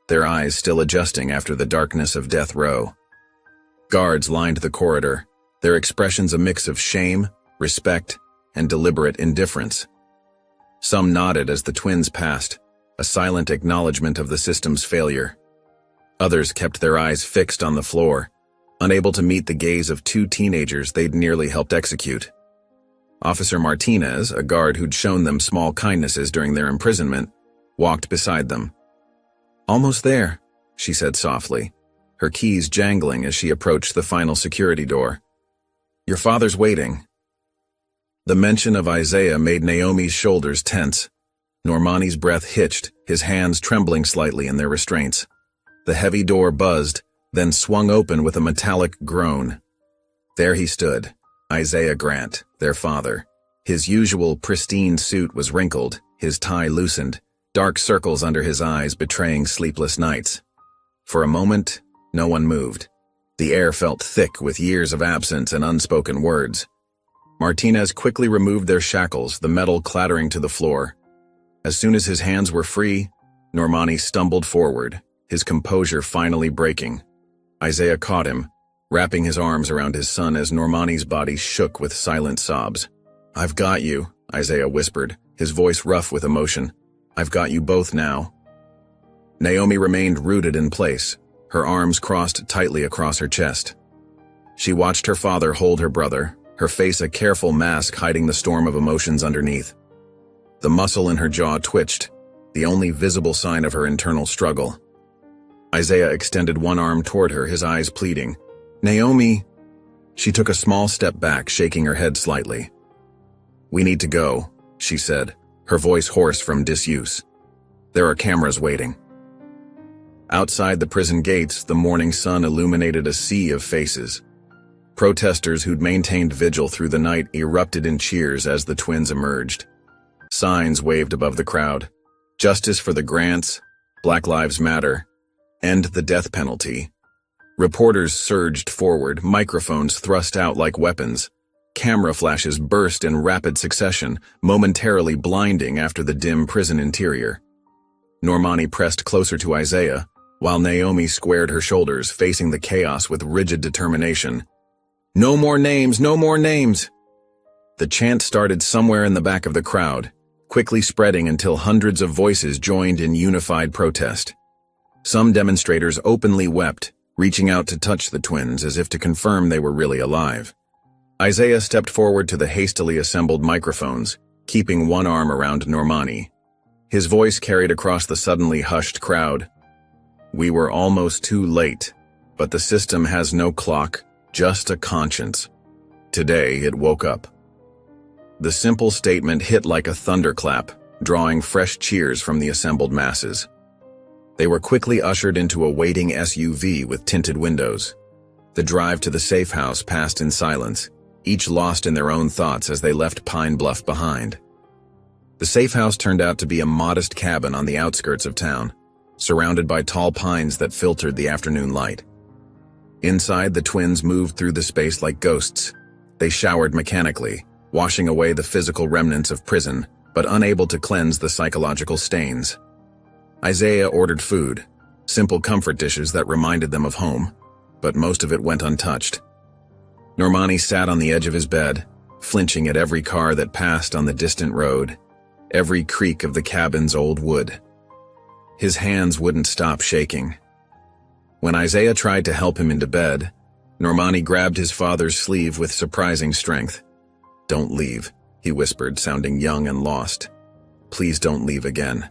A: their eyes still adjusting after the darkness of death row. Guards lined the corridor, their expressions a mix of shame, respect, and deliberate indifference. Some nodded as the twins passed, a silent acknowledgement of the system's failure. Others kept their eyes fixed on the floor, unable to meet the gaze of 2 teenagers they'd nearly helped execute. Officer Martinez, a guard who'd shown them small kindnesses during their imprisonment, walked beside them. "Almost there," she said softly, her keys jangling as she approached the final security door. "Your father's waiting." The mention of Isaiah made Naomi's shoulders tense. Normani's breath hitched, his hands trembling slightly in their restraints. The heavy door buzzed, then swung open with a metallic groan. There he stood, Isaiah Grant, their father. His usual pristine suit was wrinkled, his tie loosened, dark circles under his eyes betraying sleepless nights. For a moment, no one moved. The air felt thick with years of absence and unspoken words. Martinez quickly removed their shackles, the metal clattering to the floor. As soon as his hands were free, Normani stumbled forward, his composure finally breaking. Isaiah caught him, wrapping his arms around his son as Normani's body shook with silent sobs. "I've got you," Isaiah whispered, his voice rough with emotion. "I've got you both now." Naomi remained rooted in place, her arms crossed tightly across her chest. She watched her father hold her brother, her face a careful mask hiding the storm of emotions underneath. The muscle in her jaw twitched, the only visible sign of her internal struggle. Isaiah extended one arm toward her, his eyes pleading. "Naomi!" She took a small step back, shaking her head slightly. "We need to go," she said, her voice hoarse from disuse. "There are cameras waiting." Outside the prison gates, the morning sun illuminated a sea of faces. Protesters who'd maintained vigil through the night erupted in cheers as the twins emerged. Signs waved above the crowd. Justice for the Grants, Black Lives Matter, end the death penalty. Reporters surged forward, microphones thrust out like weapons. Camera flashes burst in rapid succession, momentarily blinding after the dim prison interior. Normani pressed closer to Isaiah, while Naomi squared her shoulders, facing the chaos with rigid determination. "No more names, no more names!" The chant started somewhere in the back of the crowd, quickly spreading until hundreds of voices joined in unified protest. Some demonstrators openly wept, reaching out to touch the twins as if to confirm they were really alive. Isaiah stepped forward to the hastily assembled microphones, keeping one arm around Normani. His voice carried across the suddenly hushed crowd. "We were almost too late, but the system has no clock, just a conscience. Today it woke up." The simple statement hit like a thunderclap, drawing fresh cheers from the assembled masses. They were quickly ushered into a waiting SUV with tinted windows. The drive to the safe house passed in silence, each lost in their own thoughts as they left Pine Bluff behind. The safe house turned out to be a modest cabin on the outskirts of town, surrounded by tall pines that filtered the afternoon light. Inside, the twins moved through the space like ghosts. They showered mechanically, washing away the physical remnants of prison, but unable to cleanse the psychological stains. Isaiah ordered food, simple comfort dishes that reminded them of home, but most of it went untouched. Normani sat on the edge of his bed, flinching at every car that passed on the distant road, every creak of the cabin's old wood. His hands wouldn't stop shaking. When Isaiah tried to help him into bed, Normani grabbed his father's sleeve with surprising strength. "Don't leave," he whispered, sounding young and lost. "Please don't leave again."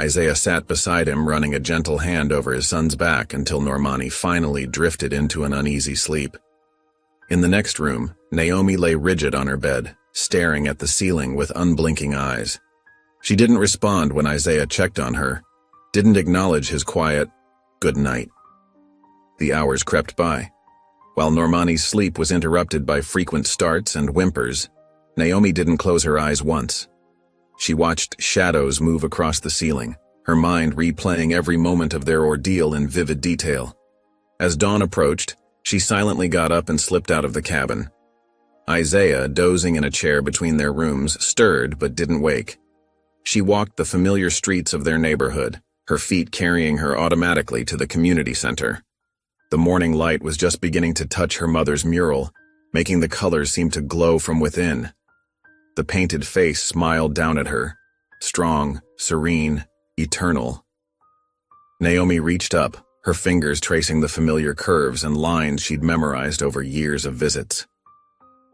A: Isaiah sat beside him, running a gentle hand over his son's back until Normani finally drifted into an uneasy sleep. In the next room, Naomi lay rigid on her bed, staring at the ceiling with unblinking eyes. She didn't respond when Isaiah checked on her, didn't acknowledge his quiet, "good night." The hours crept by. While Normani's sleep was interrupted by frequent starts and whimpers, Naomi didn't close her eyes once. She watched shadows move across the ceiling, her mind replaying every moment of their ordeal in vivid detail. As dawn approached, she silently got up and slipped out of the cabin. Isaiah, dozing in a chair between their rooms, stirred but didn't wake. She walked the familiar streets of their neighborhood, her feet carrying her automatically to the community center. The morning light was just beginning to touch her mother's mural, making the colors seem to glow from within. The painted face smiled down at her, strong, serene, eternal. Naomi reached up, her fingers tracing the familiar curves and lines she'd memorized over years of visits.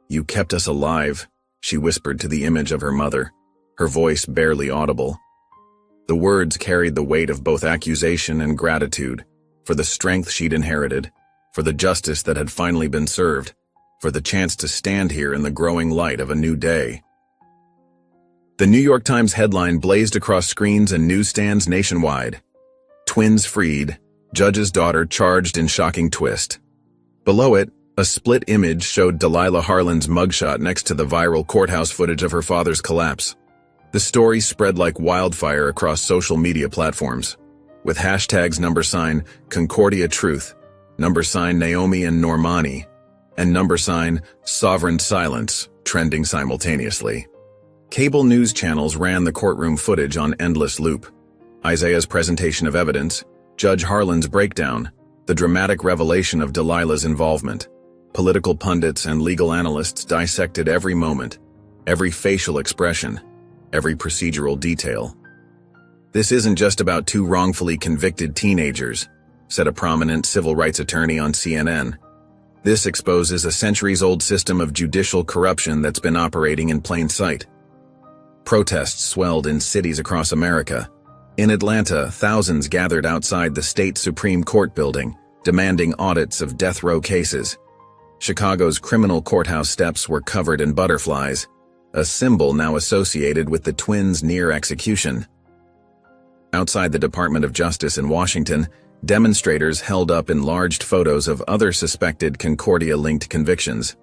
A: "You kept us alive," she whispered to the image of her mother, her voice barely audible. The words carried the weight of both accusation and gratitude, for the strength she'd inherited, for the justice that had finally been served, for the chance to stand here in the growing light of a new day. The New York Times headline blazed across screens and newsstands nationwide. "Twins freed, judge's daughter charged in shocking twist." Below it, a split image showed Delilah Harlan's mugshot next to the viral courthouse footage of her father's collapse. The story spread like wildfire across social media platforms, with hashtags #Concordia Truth, Naomi and Normani, and Sovereign Silence trending simultaneously. Cable news channels ran the courtroom footage on endless loop. Isaiah's presentation of evidence, Judge Harlan's breakdown, the dramatic revelation of Delilah's involvement. Political pundits and legal analysts dissected every moment, every facial expression, every procedural detail. "This isn't just about two wrongfully convicted teenagers," said a prominent civil rights attorney on CNN. "This exposes a centuries-old system of judicial corruption that's been operating in plain sight." Protests swelled in cities across America. In Atlanta, thousands gathered outside the state Supreme Court building, demanding audits of death row cases. Chicago's criminal courthouse steps were covered in butterflies, a symbol now associated with the twins' near execution. Outside the Department of Justice in Washington, demonstrators held up enlarged photos of other suspected Concordia-linked convictions.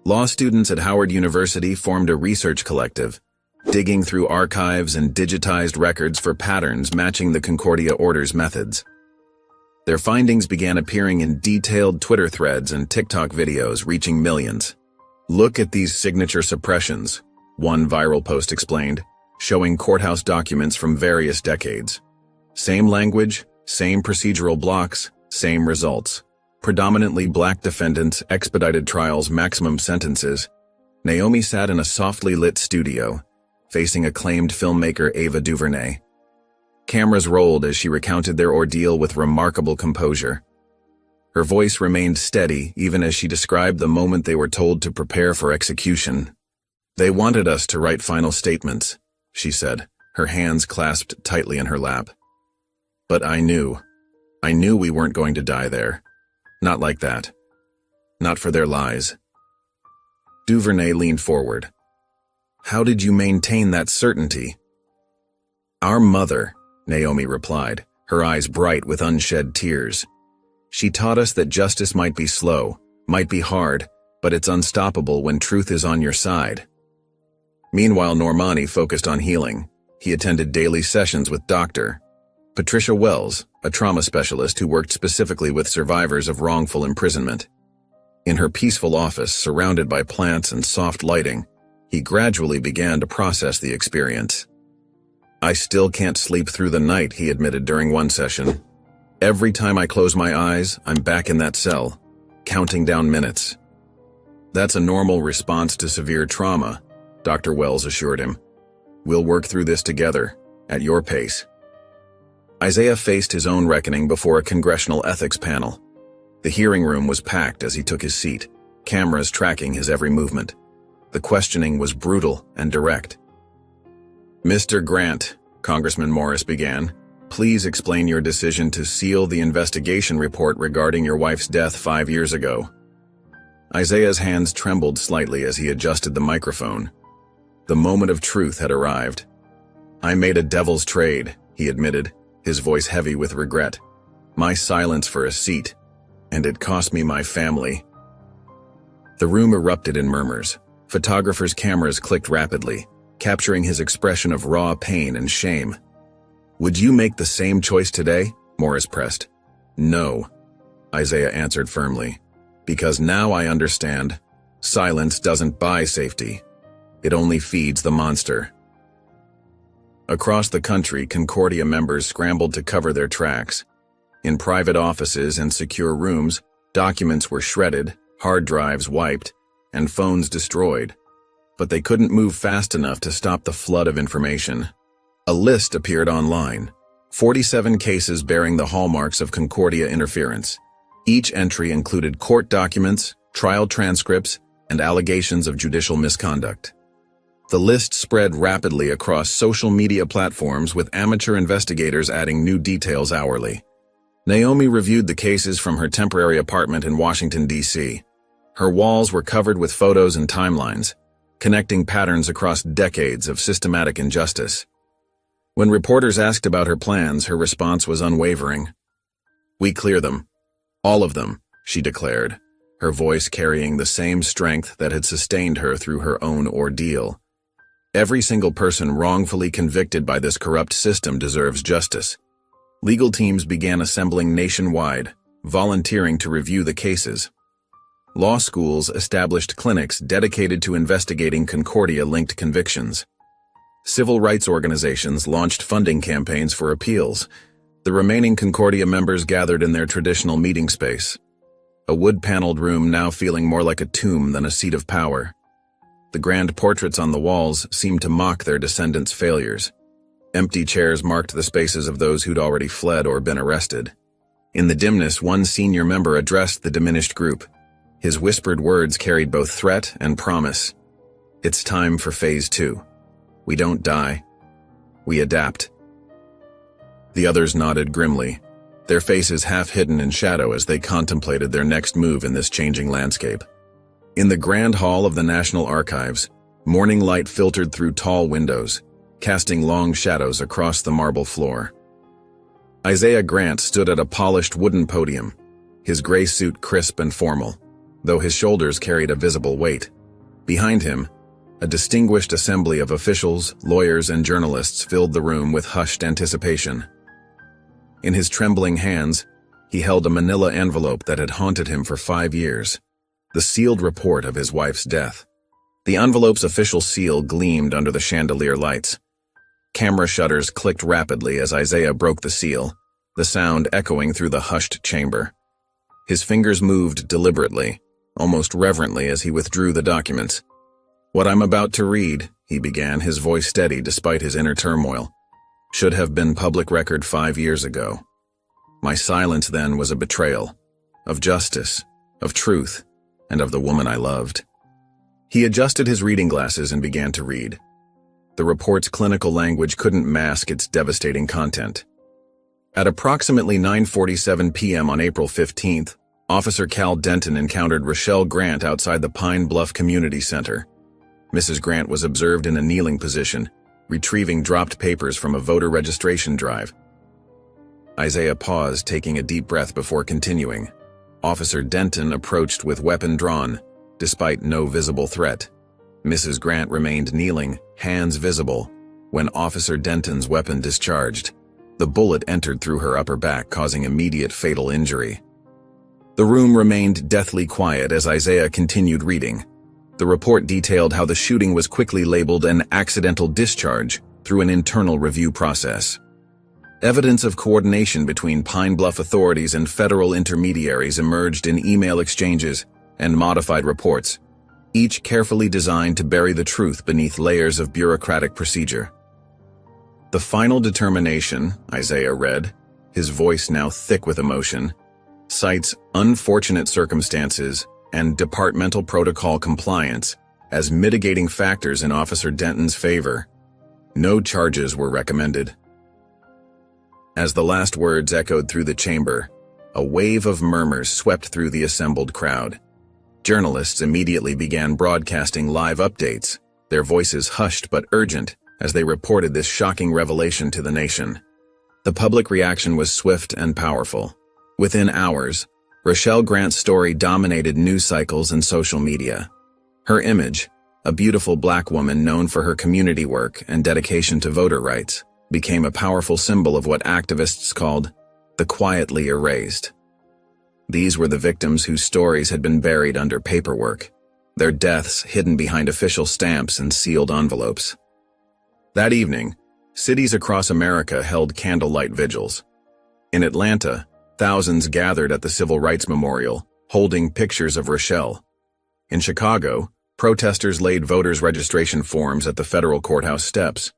A: Law students at Howard University formed a research collective, digging through archives and digitized records for patterns matching the Concordia order's methods. Their findings began appearing in detailed Twitter threads and TikTok videos reaching millions. "Look at these signature suppressions," one viral post explained, showing courthouse documents from various decades. Same language, same procedural blocks, same results. Predominantly black defendants, expedited trials, maximum sentences. Naomi sat in a softly lit studio, facing acclaimed filmmaker Ava DuVernay. Cameras rolled as she recounted their ordeal with remarkable composure. Her voice remained steady even as she described the moment they were told to prepare for execution. "They wanted us to write final statements," she said, her hands clasped tightly in her lap. "But I knew we weren't going to die there. Not like that. Not for their lies." DuVernay leaned forward. "How did you maintain that certainty?" "Our mother," Naomi replied, her eyes bright with unshed tears. "She taught us that justice might be slow, might be hard, but it's unstoppable when truth is on your side." Meanwhile, Normani focused on healing. He attended daily sessions with Dr. Patricia Wells, a trauma specialist who worked specifically with survivors of wrongful imprisonment. In her peaceful office, surrounded by plants and soft lighting, he gradually began to process the experience. "I still can't sleep through the night," he admitted during one session. "Every time I close my eyes, I'm back in that cell, counting down minutes." "That's a normal response to severe trauma," Dr. Wells assured him. "We'll work through this together, at your pace." Isaiah faced his own reckoning before a congressional ethics panel. The hearing room was packed as he took his seat, cameras tracking his every movement. The questioning was brutal and direct. "Mr. Grant," Congressman Morris began, "please explain your decision to seal the investigation report regarding your wife's death 5 years ago." Isaiah's hands trembled slightly as he adjusted the microphone. The moment of truth had arrived. "I made a devil's trade," he admitted, his voice heavy with regret. "My silence for a seat, and it cost me my family." The room erupted in murmurs. Photographers' cameras clicked rapidly, capturing his expression of raw pain and shame. "Would you make the same choice today?" Morris pressed. "No," Isaiah answered firmly, "because now I understand. Silence doesn't buy safety. It only feeds the monster." Across the country, Concordia members scrambled to cover their tracks. In private offices and secure rooms, documents were shredded, hard drives wiped, and phones destroyed. But they couldn't move fast enough to stop the flood of information. A list appeared online, 47 cases bearing the hallmarks of Concordia interference. Each entry included court documents, trial transcripts, and allegations of judicial misconduct. The list spread rapidly across social media platforms, with amateur investigators adding new details hourly. Naomi reviewed the cases from her temporary apartment in Washington, D.C. Her walls were covered with photos and timelines, connecting patterns across decades of systematic injustice. When reporters asked about her plans, her response was unwavering. "We clear them. All of them," she declared, her voice carrying the same strength that had sustained her through her own ordeal. Every single person wrongfully convicted by this corrupt system deserves justice. Legal teams began assembling nationwide, volunteering to review the cases. Law schools established clinics dedicated to investigating Concordia-linked convictions. Civil rights organizations launched funding campaigns for appeals. The remaining Concordia members gathered in their traditional meeting space, a wood-paneled room now feeling more like a tomb than a seat of power. The grand portraits on the walls seemed to mock their descendants' failures. Empty chairs marked the spaces of those who'd already fled or been arrested. In the dimness, one senior member addressed the diminished group. His whispered words carried both threat and promise. "It's time for Phase 2. We don't die. We adapt." The others nodded grimly, their faces half hidden in shadow as they contemplated their next move in this changing landscape. In the grand hall of the National Archives, morning light filtered through tall windows, casting long shadows across the marble floor. Isaiah Grant stood at a polished wooden podium, his gray suit crisp and formal, though his shoulders carried a visible weight. Behind him, a distinguished assembly of officials, lawyers, and journalists filled the room with hushed anticipation. In his trembling hands, he held a manila envelope that had haunted him for 5 years, the sealed report of his wife's death. The envelope's official seal gleamed under the chandelier lights. Camera shutters clicked rapidly as Isaiah broke the seal, the sound echoing through the hushed chamber. His fingers moved deliberately, almost reverently as he withdrew the documents. "What I'm about to read," he began, his voice steady despite his inner turmoil, "should have been public record 5 years ago. My silence then was a betrayal, of justice, of truth, and of the woman I loved." He adjusted his reading glasses and began to read. The report's clinical language couldn't mask its devastating content. At approximately 9:47 p.m. on April 15th, Officer Cal Denton encountered Rochelle Grant outside the Pine Bluff Community Center. Mrs. Grant was observed in a kneeling position, retrieving dropped papers from a voter registration drive. Isaiah paused, taking a deep breath before continuing. Officer Denton approached with weapon drawn, despite no visible threat. Mrs. Grant remained kneeling, hands visible, when Officer Denton's weapon discharged. The bullet entered through her upper back, causing immediate fatal injury. The room remained deathly quiet as Isaiah continued reading. The report detailed how the shooting was quickly labeled an accidental discharge through an internal review process. Evidence of coordination between Pine Bluff authorities and federal intermediaries emerged in email exchanges and modified reports, each carefully designed to bury the truth beneath layers of bureaucratic procedure. "The final determination," Isaiah read, his voice now thick with emotion, "cites unfortunate circumstances and departmental protocol compliance as mitigating factors in Officer Denton's favor. No charges were recommended." As the last words echoed through the chamber, a wave of murmurs swept through the assembled crowd. Journalists immediately began broadcasting live updates, their voices hushed but urgent as they reported this shocking revelation to the nation. The public reaction was swift and powerful. Within hours, Rochelle Grant's story dominated news cycles and social media. Her image, a beautiful black woman known for her community work and dedication to voter rights, became a powerful symbol of what activists called the quietly erased. These were the victims whose stories had been buried under paperwork, their deaths hidden behind official stamps and sealed envelopes. That evening, cities across America held candlelight vigils. In Atlanta, thousands gathered at the Civil Rights Memorial, holding pictures of Rochelle. In Chicago, protesters laid voters' registration forms at the federal courthouse steps.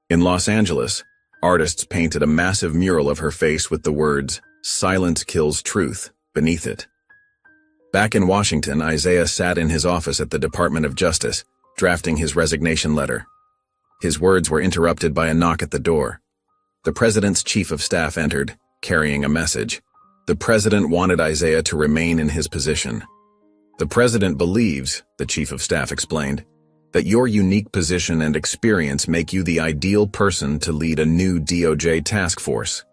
A: In Los Angeles, artists painted a massive mural of her face with the words, "Silence kills truth," beneath it. Back in Washington, Isaiah sat in his office at the Department of Justice, drafting his resignation letter. His words were interrupted by a knock at the door. The president's chief of staff entered, carrying a message. The president wanted Isaiah to remain in his position. "The president believes," the chief of staff explained, "that your unique position and experience make you the ideal person to lead a new DOJ task force.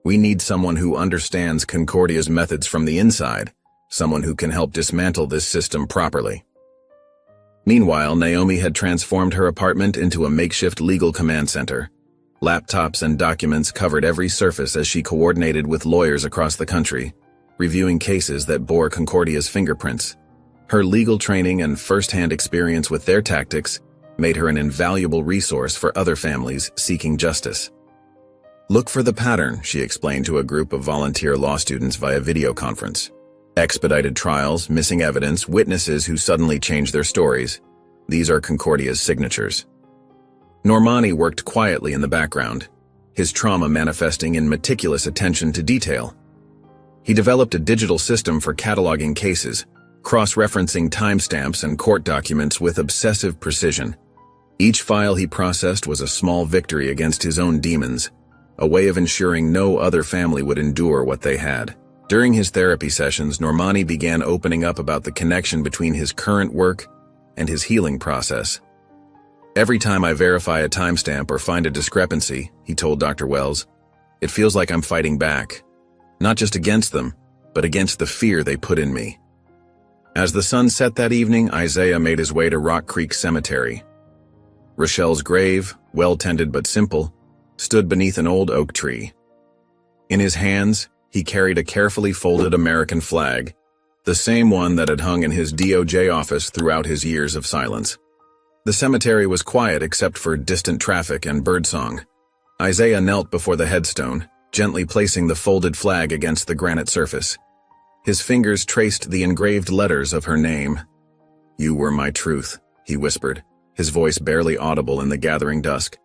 A: We need someone who understands Concordia's methods from the inside, someone who can help dismantle this system properly." Meanwhile, Naomi had transformed her apartment into a makeshift legal command center. Laptops and documents covered every surface as she coordinated with lawyers across the country, reviewing cases that bore Concordia's fingerprints. Her legal training and first-hand experience with their tactics made her an invaluable resource for other families seeking justice. "Look for the pattern," she explained to a group of volunteer law students via video conference. "Expedited trials, missing evidence, witnesses who suddenly change their stories. These are Concordia's signatures." Normani worked quietly in the background, his trauma manifesting in meticulous attention to detail. He developed a digital system for cataloging cases, cross-referencing timestamps and court documents with obsessive precision. Each file he processed was a small victory against his own demons, a way of ensuring no other family would endure what they had. During his therapy sessions, Normani began opening up about the connection between his current work and his healing process. "Every time I verify a timestamp or find a discrepancy," he told Dr. Wells, "it feels like I'm fighting back. Not just against them, but against the fear they put in me." As the sun set that evening, Isaiah made his way to Rock Creek Cemetery. Rochelle's grave, well-tended but simple, stood beneath an old oak tree. In his hands, he carried a carefully folded American flag, the same one that had hung in his DOJ office throughout his years of silence. The cemetery was quiet except for distant traffic and birdsong. Isaiah knelt before the headstone, gently placing the folded flag against the granite surface. His fingers traced the engraved letters of her name. "You were my truth," he whispered, his voice barely audible in the gathering dusk.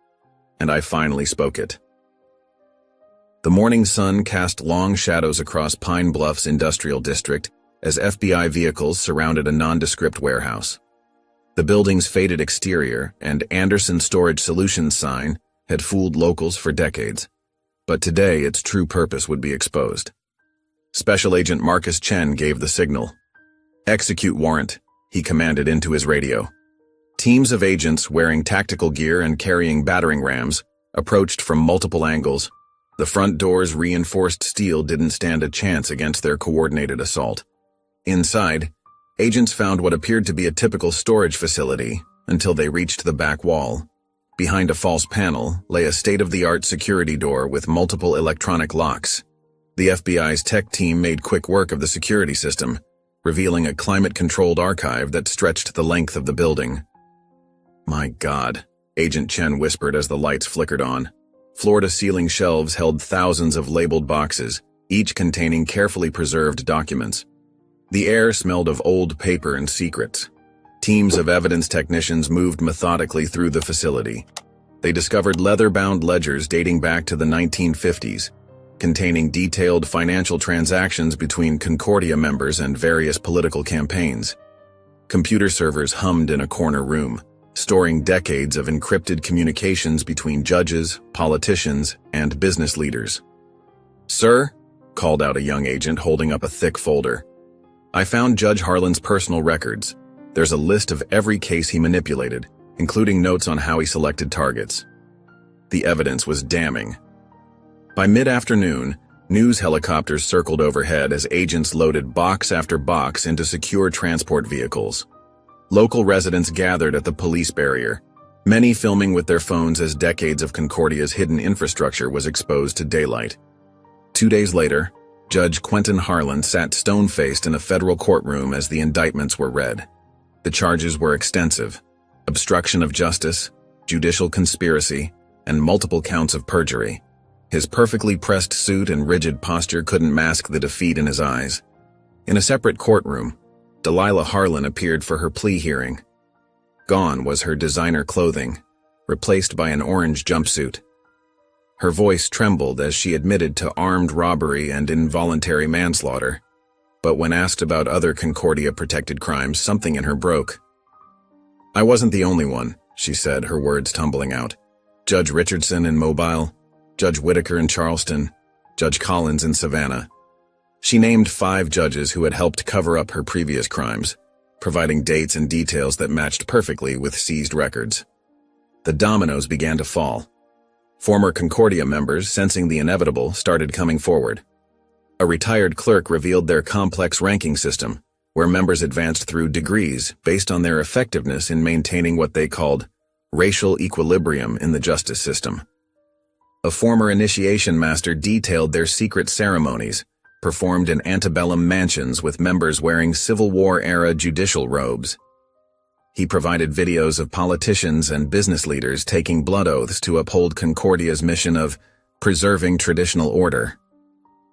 A: "And I finally spoke it." The morning sun cast long shadows across Pine Bluff's industrial district as FBI vehicles surrounded a nondescript warehouse. The building's faded exterior and Anderson Storage Solutions sign had fooled locals for decades, but today its true purpose would be exposed. Special Agent Marcus Chen gave the signal. "Execute warrant," he commanded into his radio. Teams of agents wearing tactical gear and carrying battering rams approached from multiple angles. The front door's reinforced steel didn't stand a chance against their coordinated assault. Inside, agents found what appeared to be a typical storage facility until they reached the back wall. Behind a false panel lay a state-of-the-art security door with multiple electronic locks. The FBI's tech team made quick work of the security system, revealing a climate-controlled archive that stretched the length of the building. "My God," Agent Chen whispered as the lights flickered on. Floor-to-ceiling shelves held thousands of labeled boxes, each containing carefully preserved documents. The air smelled of old paper and secrets. Teams of evidence technicians moved methodically through the facility. They discovered leather-bound ledgers dating back to the 1950s, containing detailed financial transactions between Concordia members and various political campaigns. Computer servers hummed in a corner room, storing decades of encrypted communications between judges, politicians, and business leaders. "Sir," called out a young agent holding up a thick folder, "I found Judge Harlan's personal records. There's a list of every case he manipulated, including notes on how he selected targets." The evidence was damning. By mid-afternoon, news helicopters circled overhead as agents loaded box after box into secure transport vehicles. Local residents gathered at the police barrier, many filming with their phones as decades of Concordia's hidden infrastructure was exposed to daylight. 2 days later, Judge Quentin Harlan sat stone-faced in a federal courtroom as the indictments were read. The charges were extensive: obstruction of justice, judicial conspiracy, and multiple counts of perjury. His perfectly pressed suit and rigid posture couldn't mask the defeat in his eyes. In a separate courtroom, Delilah Harlan appeared for her plea hearing. Gone was her designer clothing, replaced by an orange jumpsuit. Her voice trembled as she admitted to armed robbery and involuntary manslaughter, but when asked about other Concordia-protected crimes, something in her broke. "I wasn't the only one," she said, her words tumbling out. "Judge Richardson in Mobile, Judge Whitaker in Charleston, Judge Collins in Savannah." She named 5 judges who had helped cover up her previous crimes, providing dates and details that matched perfectly with seized records. The dominoes began to fall. Former Concordia members, sensing the inevitable, started coming forward. A retired clerk revealed their complex ranking system, where members advanced through degrees based on their effectiveness in maintaining what they called racial equilibrium in the justice system. A former initiation master detailed their secret ceremonies, performed in antebellum mansions with members wearing Civil War-era judicial robes. He provided videos of politicians and business leaders taking blood oaths to uphold Concordia's mission of preserving traditional order.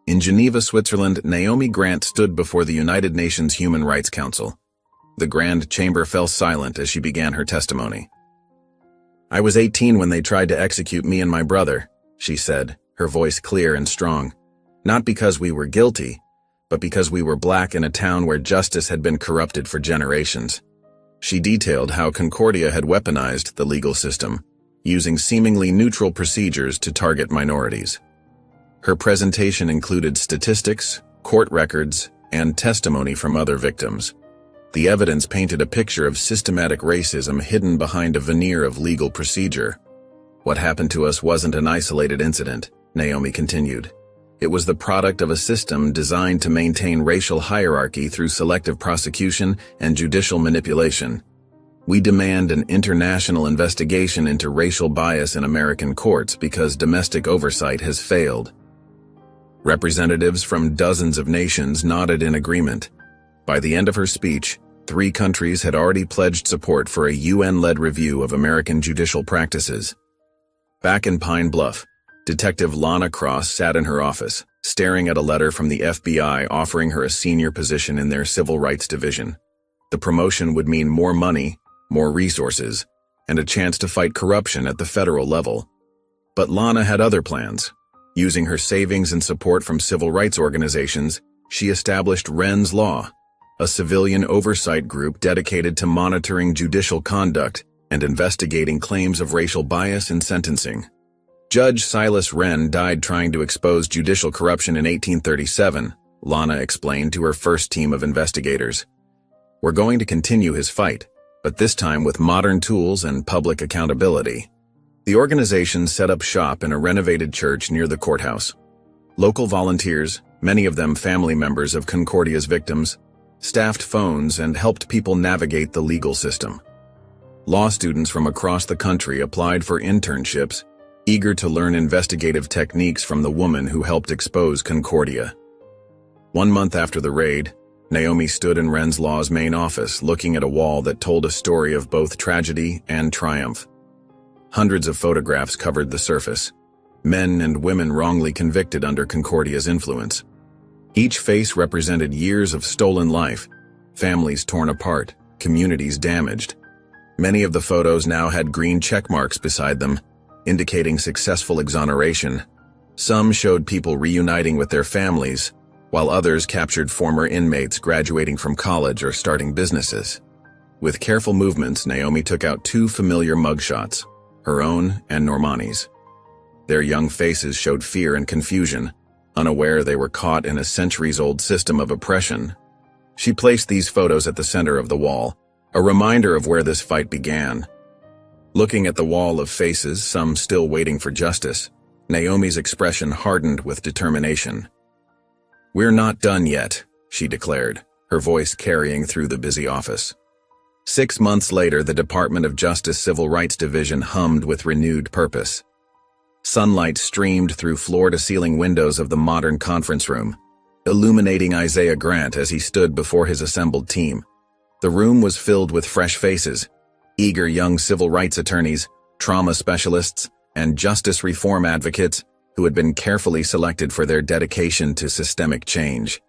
A: In Geneva, Switzerland, Naomi Grant stood before the United Nations Human Rights Council. The Grand Chamber fell silent as she began her testimony. "I was 18 when they tried to execute me and my brother," she said, her voice clear and strong. "Not because we were guilty, but because we were black in a town where justice had been corrupted for generations." She detailed how Concordia had weaponized the legal system, using seemingly neutral procedures to target minorities. Her presentation included statistics, court records, and testimony from other victims. The evidence painted a picture of systematic racism hidden behind a veneer of legal procedure. "What happened to us wasn't an isolated incident," Naomi continued. "It was the product of a system designed to maintain racial hierarchy through selective prosecution and judicial manipulation. We demand an international investigation into racial bias in American courts because domestic oversight has failed." Representatives from dozens of nations nodded in agreement. By the end of her speech, 3 countries had already pledged support for a UN-led review of American judicial practices. Back in Pine Bluff, Detective Lana Cross sat in her office, staring at a letter from the FBI offering her a senior position in their Civil Rights Division. The promotion would mean more money, more resources, and a chance to fight corruption at the federal level. But Lana had other plans. Using her savings and support from civil rights organizations, she established Wren's Law, a civilian oversight group dedicated to monitoring judicial conduct and investigating claims of racial bias in sentencing. Judge Silas Wren died trying to expose judicial corruption in 1837, Lana explained to her first team of investigators. "We're going to continue his fight, but this time with modern tools and public accountability." The organization set up shop in a renovated church near the courthouse. Local volunteers, many of them family members of Concordia's victims, staffed phones and helped people navigate the legal system. Law students from across the country applied for internships, eager to learn investigative techniques from the woman who helped expose Concordia. 1 month after the raid, Naomi stood in Wren's Law's main office looking at a wall that told a story of both tragedy and triumph. Hundreds of photographs covered the surface, men and women wrongly convicted under Concordia's influence. Each face represented years of stolen life, families torn apart, communities damaged. Many of the photos now had green check marks beside them, indicating successful exoneration. Some showed people reuniting with their families, while others captured former inmates graduating from college or starting businesses. With careful movements, Naomi took out 2 familiar mugshots, her own and Normani's. Their young faces showed fear and confusion, unaware they were caught in a centuries-old system of oppression. She placed these photos at the center of the wall, a reminder of where this fight began. Looking at the wall of faces, some still waiting for justice, Naomi's expression hardened with determination. "We're not done yet," she declared, her voice carrying through the busy office. 6 months later, the Department of Justice Civil Rights Division hummed with renewed purpose. Sunlight streamed through floor-to-ceiling windows of the modern conference room, illuminating Isaiah Grant as he stood before his assembled team. The room was filled with fresh faces, eager young civil rights attorneys, trauma specialists, and justice reform advocates who had been carefully selected for their dedication to systemic change.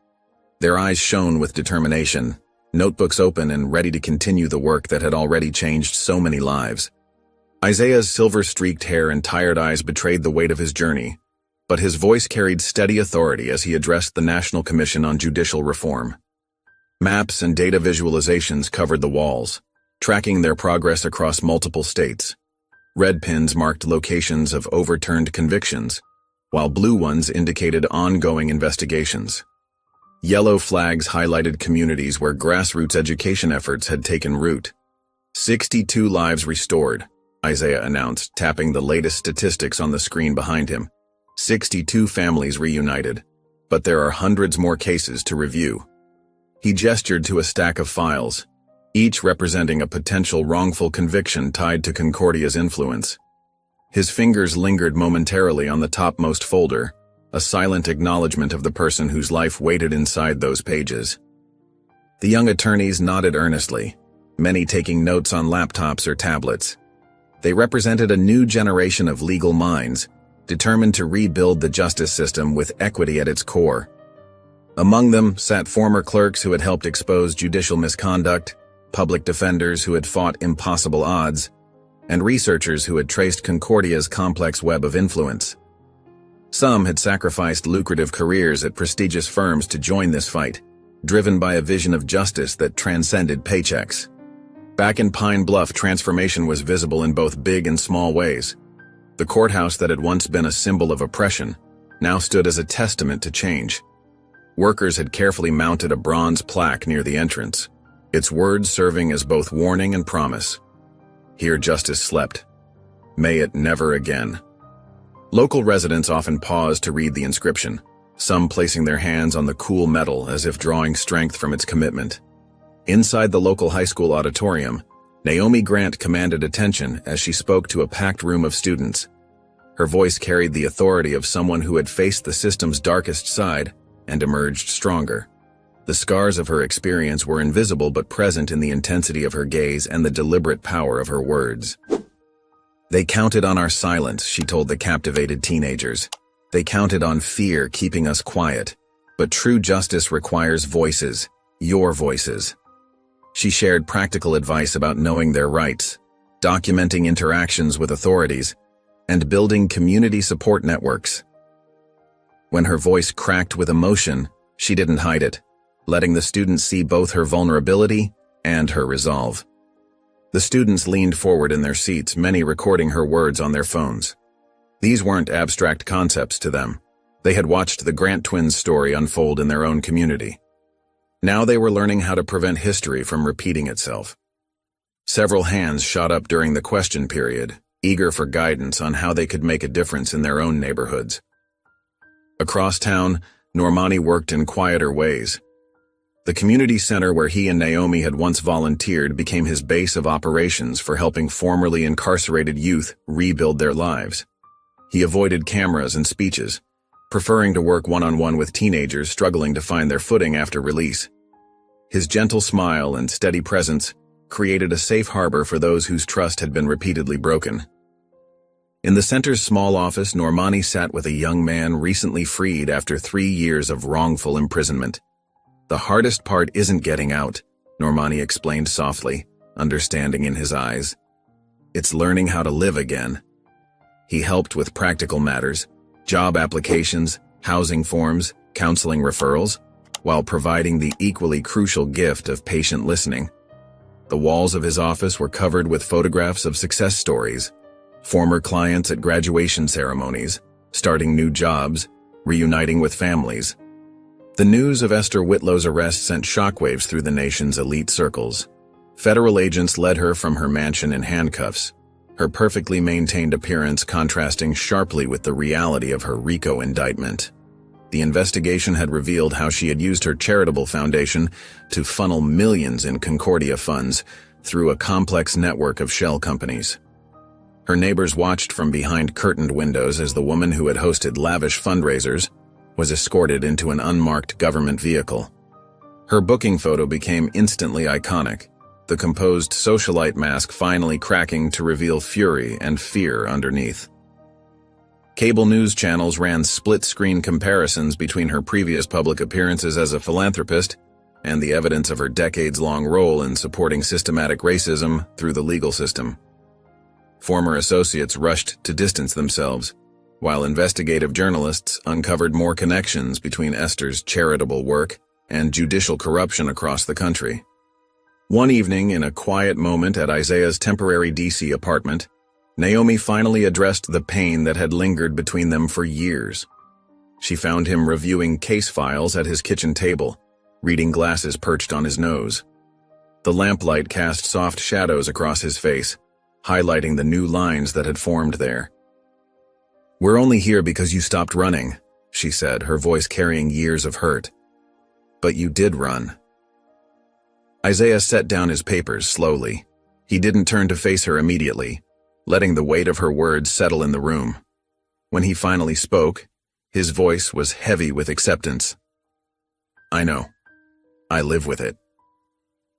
A: Their eyes shone with determination, notebooks open and ready to continue the work that had already changed so many lives. Isaiah's silver-streaked hair and tired eyes betrayed the weight of his journey, but his voice carried steady authority as he addressed the National Commission on Judicial Reform. Maps and data visualizations covered the walls, tracking their progress across multiple states. Red pins marked locations of overturned convictions, while blue ones indicated ongoing investigations. Yellow flags highlighted communities where grassroots education efforts had taken root. 62 lives restored, Isaiah announced, tapping the latest statistics on the screen behind him. 62 families reunited, but there are hundreds more cases to review. He gestured to a stack of files, each representing a potential wrongful conviction tied to Concordia's influence. His fingers lingered momentarily on the topmost folder, a silent acknowledgement of the person whose life waited inside those pages. The young attorneys nodded earnestly, many taking notes on laptops or tablets. They represented a new generation of legal minds, determined to rebuild the justice system with equity at its core. Among them sat former clerks who had helped expose judicial misconduct, public defenders who had fought impossible odds, and researchers who had traced Concordia's complex web of influence. Some had sacrificed lucrative careers at prestigious firms to join this fight, driven by a vision of justice that transcended paychecks. Back in Pine Bluff, transformation was visible in both big and small ways. The courthouse that had once been a symbol of oppression now stood as a testament to change. Workers had carefully mounted a bronze plaque near the entrance, its words serving as both warning and promise. Here justice slept. May it never again. Local residents often paused to read the inscription, some placing their hands on the cool metal as if drawing strength from its commitment. Inside the local high school auditorium, Naomi Grant commanded attention as she spoke to a packed room of students. Her voice carried the authority of someone who had faced the system's darkest side and emerged stronger. The scars of her experience were invisible but present in the intensity of her gaze and the deliberate power of her words. They counted on our silence, she told the captivated teenagers. They counted on fear keeping us quiet. But true justice requires voices, your voices. She shared practical advice about knowing their rights, documenting interactions with authorities, and building community support networks. When her voice cracked with emotion, she didn't hide it, letting the students see both her vulnerability and her resolve. The students leaned forward in their seats, many recording her words on their phones. These weren't abstract concepts to them. They had watched the Grant twins' story unfold in their own community. Now they were learning how to prevent history from repeating itself. Several hands shot up during the question period, eager for guidance on how they could make a difference in their own neighborhoods. Across town, Normani worked in quieter ways. The community center where he and Naomi had once volunteered became his base of operations for helping formerly incarcerated youth rebuild their lives. He avoided cameras and speeches, preferring to work one-on-one with teenagers struggling to find their footing after release. His gentle smile and steady presence created a safe harbor for those whose trust had been repeatedly broken. In the center's small office, Normani sat with a young man recently freed after 3 years of wrongful imprisonment. The hardest part isn't getting out, Normani explained softly, understanding in his eyes. It's learning how to live again. He helped with practical matters, job applications, housing forms, counseling referrals, while providing the equally crucial gift of patient listening. The walls of his office were covered with photographs of success stories, former clients at graduation ceremonies, starting new jobs, reuniting with families. The news of Esther Whitlow's arrest sent shockwaves through the nation's elite circles. Federal agents led her from her mansion in handcuffs, her perfectly maintained appearance contrasting sharply with the reality of her RICO indictment. The investigation had revealed how she had used her charitable foundation to funnel millions in Concordia funds through a complex network of shell companies. Her neighbors watched from behind curtained windows as the woman who had hosted lavish fundraisers was escorted into an unmarked government vehicle. Her booking photo became instantly iconic, the composed socialite mask finally cracking to reveal fury and fear underneath. Cable news channels ran split-screen comparisons between her previous public appearances as a philanthropist and the evidence of her decades-long role in supporting systematic racism through the legal system. Former associates rushed to distance themselves, while investigative journalists uncovered more connections between Esther's charitable work and judicial corruption across the country. One evening, in a quiet moment at Isaiah's temporary D.C. apartment, Naomi finally addressed the pain that had lingered between them for years. She found him reviewing case files at his kitchen table, reading glasses perched on his nose. The lamplight cast soft shadows across his face, highlighting the new lines that had formed there. "We're only here because you stopped running," she said, her voice carrying years of hurt. "But you did run. Isaiah set down his papers slowly. He didn't turn to face her immediately, letting the weight of her words settle in the room. When he finally spoke, his voice was heavy with acceptance. I know. I live with it.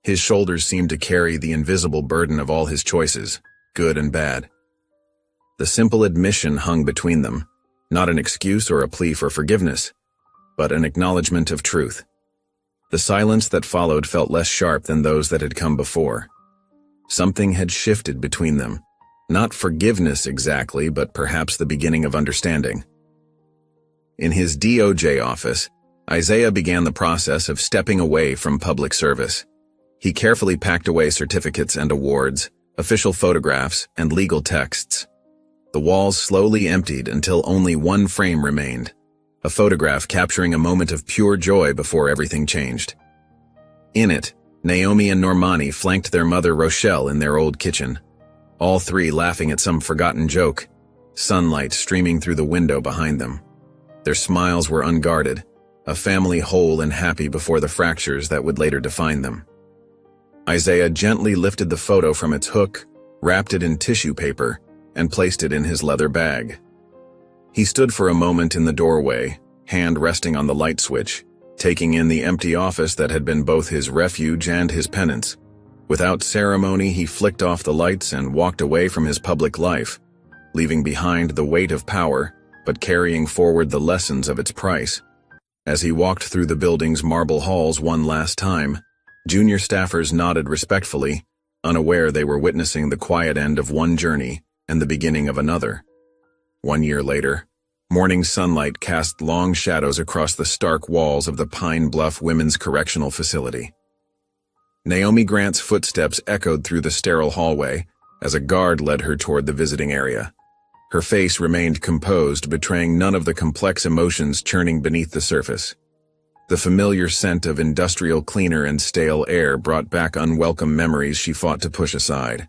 A: His shoulders seemed to carry the invisible burden of all his choices, good and bad. The simple admission hung between them, not an excuse or a plea for forgiveness, but an acknowledgement of truth. The silence that followed felt less sharp than those that had come before. Something had shifted between them. Not forgiveness exactly, but perhaps the beginning of understanding. In his DOJ office, Isaiah began the process of stepping away from public service. He carefully packed away certificates and awards, official photographs, and legal texts. The walls slowly emptied until only one frame remained, a photograph capturing a moment of pure joy before everything changed. In it, Naomi and Normani flanked their mother Rochelle in their old kitchen, all three laughing at some forgotten joke, sunlight streaming through the window behind them. Their smiles were unguarded, a family whole and happy before the fractures that would later define them. Isaiah gently lifted the photo from its hook, wrapped it in tissue paper, and placed it in his leather bag. He stood for a moment in the doorway, hand resting on the light switch, taking in the empty office that had been both his refuge and his penance. Without ceremony, he flicked off the lights and walked away from his public life, leaving behind the weight of power, but carrying forward the lessons of its price. As he walked through the building's marble halls one last time, junior staffers nodded respectfully, unaware they were witnessing the quiet end of one journey and the beginning of another. 1 year later, morning sunlight cast long shadows across the stark walls of the Pine Bluff Women's Correctional Facility. Naomi Grant's footsteps echoed through the sterile hallway as a guard led her toward the visiting area. Her face remained composed, betraying none of the complex emotions churning beneath the surface. The familiar scent of industrial cleaner and stale air brought back unwelcome memories she fought to push aside.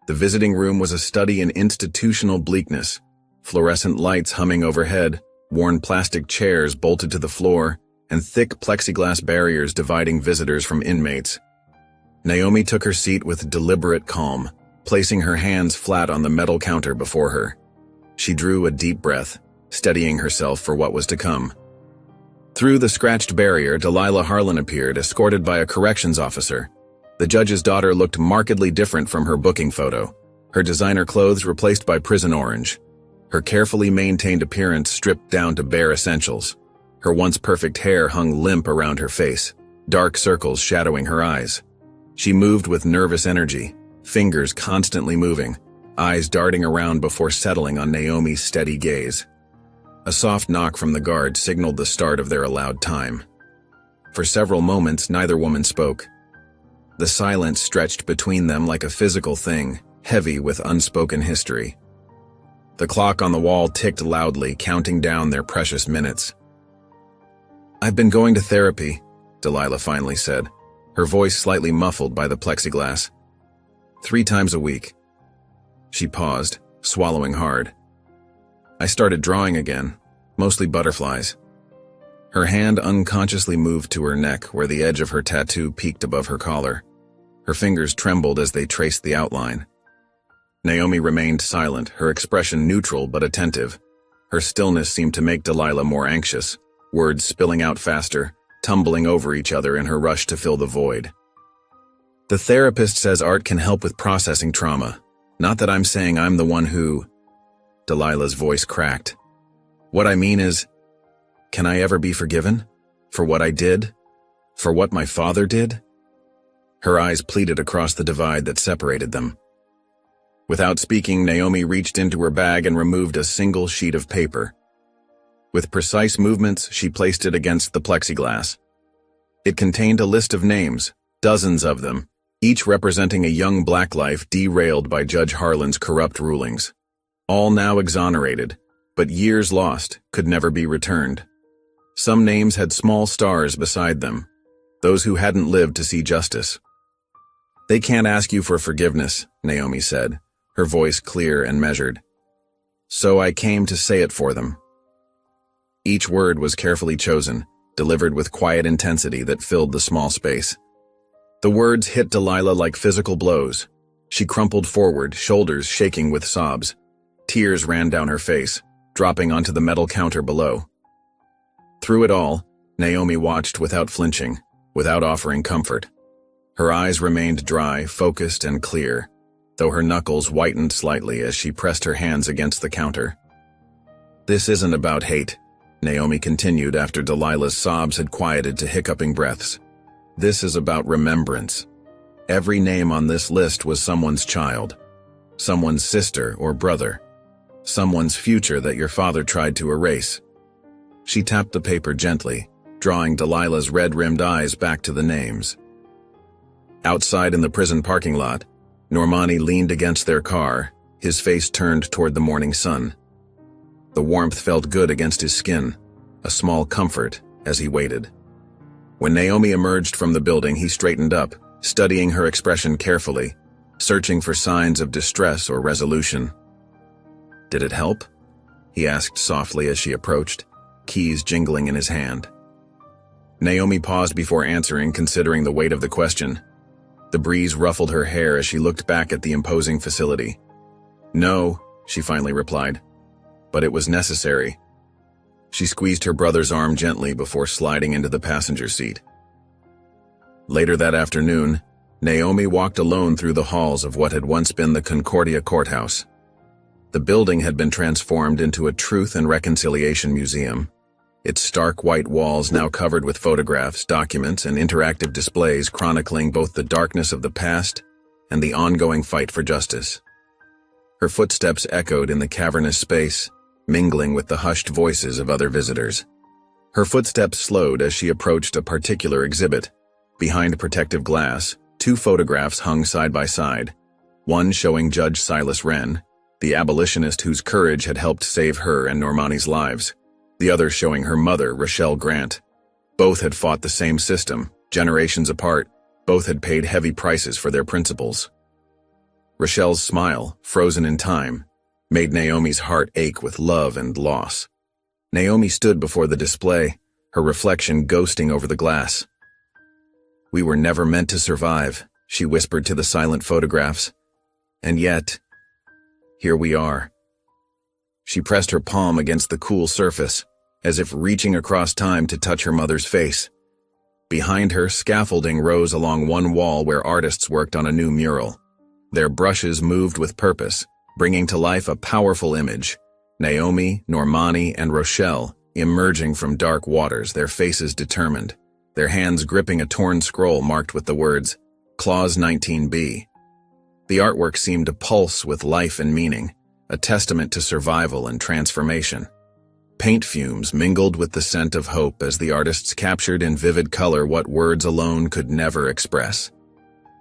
A: The visiting room was a study in institutional bleakness, fluorescent lights humming overhead, worn plastic chairs bolted to the floor, and thick plexiglass barriers dividing visitors from inmates. Naomi took her seat with deliberate calm, placing her hands flat on the metal counter before her. She drew a deep breath, steadying herself for what was to come. Through the scratched barrier, Delilah Harlan appeared, escorted by a corrections officer. The judge's daughter looked markedly different from her booking photo, her designer clothes replaced by prison orange, her carefully maintained appearance stripped down to bare essentials. Her once perfect hair hung limp around her face, dark circles shadowing her eyes. She moved with nervous energy, fingers constantly moving, eyes darting around before settling on Naomi's steady gaze. A soft knock from the guard signaled the start of their allowed time. For several moments, neither woman spoke. The silence stretched between them like a physical thing, heavy with unspoken history. The clock on the wall ticked loudly, counting down their precious minutes. "I've been going to therapy," Delilah finally said, her voice slightly muffled by the plexiglass. 3 times a week." She paused, swallowing hard. "I started drawing again, mostly butterflies." Her hand unconsciously moved to her neck where the edge of her tattoo peeked above her collar. Her fingers trembled as they traced the outline. Naomi remained silent, her expression neutral but attentive. Her stillness seemed to make Delilah more anxious, words spilling out faster, tumbling over each other in her rush to fill the void. "The therapist says art can help with processing trauma. Not that I'm saying I'm the one who—" Delilah's voice cracked. "What I mean is, can I ever be forgiven? For what I did? For what my father did?" Her eyes pleaded across the divide that separated them. Without speaking, Naomi reached into her bag and removed a single sheet of paper. With precise movements, she placed it against the plexiglass. It contained a list of names, dozens of them, each representing a young black life derailed by Judge Harlan's corrupt rulings. All now exonerated, but years lost could never be returned. Some names had small stars beside them, those who hadn't lived to see justice. "They can't ask you for forgiveness," Naomi said, her voice clear and measured. "So I came to say it for them." Each word was carefully chosen, delivered with quiet intensity that filled the small space. The words hit Delilah like physical blows. She crumpled forward, shoulders shaking with sobs. Tears ran down her face, dropping onto the metal counter below. Through it all, Naomi watched without flinching, without offering comfort. Her eyes remained dry, focused, and clear, though her knuckles whitened slightly as she pressed her hands against the counter. "This isn't about hate," Naomi continued after Delilah's sobs had quieted to hiccuping breaths. "This is about remembrance. Every name on this list was someone's child, someone's sister or brother, someone's future that your father tried to erase." She tapped the paper gently, drawing Delilah's red-rimmed eyes back to the names. Outside in the prison parking lot, Normani leaned against their car, his face turned toward the morning sun. The warmth felt good against his skin, a small comfort as he waited. When Naomi emerged from the building, he straightened up, studying her expression carefully, searching for signs of distress or resolution. "Did it help?" he asked softly as she approached, keys jingling in his hand. Naomi paused before answering, considering the weight of the question. The breeze ruffled her hair as she looked back at the imposing facility. "No," she finally replied, "but it was necessary." She squeezed her brother's arm gently before sliding into the passenger seat. Later that afternoon, Naomi walked alone through the halls of what had once been the Concordia Courthouse. The building had been transformed into a Truth and Reconciliation Museum, its stark white walls now covered with photographs, documents, and interactive displays chronicling both the darkness of the past and the ongoing fight for justice. Her footsteps echoed in the cavernous space, mingling with the hushed voices of other visitors. Her footsteps slowed as she approached a particular exhibit. Behind protective glass, two photographs hung side by side, one showing Judge Silas Wren, the abolitionist whose courage had helped save her and Normani's lives, the other showing her mother, Rochelle Grant. Both had fought the same system, generations apart. Both had paid heavy prices for their principles. Rochelle's smile, frozen in time, made Naomi's heart ache with love and loss. Naomi stood before the display, her reflection ghosting over the glass. "We were never meant to survive," she whispered to the silent photographs. "And yet, here we are." She pressed her palm against the cool surface, as if reaching across time to touch her mother's face. Behind her, scaffolding rose along one wall where artists worked on a new mural. Their brushes moved with purpose, bringing to life a powerful image: Naomi, Normani, and Rochelle emerging from dark waters, their faces determined, their hands gripping a torn scroll marked with the words, Clause 19B. The artwork seemed to pulse with life and meaning, a testament to survival and transformation. Paint fumes mingled with the scent of hope as the artists captured in vivid color what words alone could never express.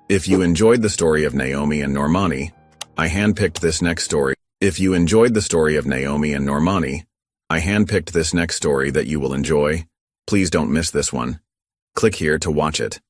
A: If you enjoyed the story of Naomi and Normani, I handpicked this next story. If you enjoyed the story of Naomi and Normani, I handpicked this next story that you will enjoy. Please don't miss this one. Click here to watch it.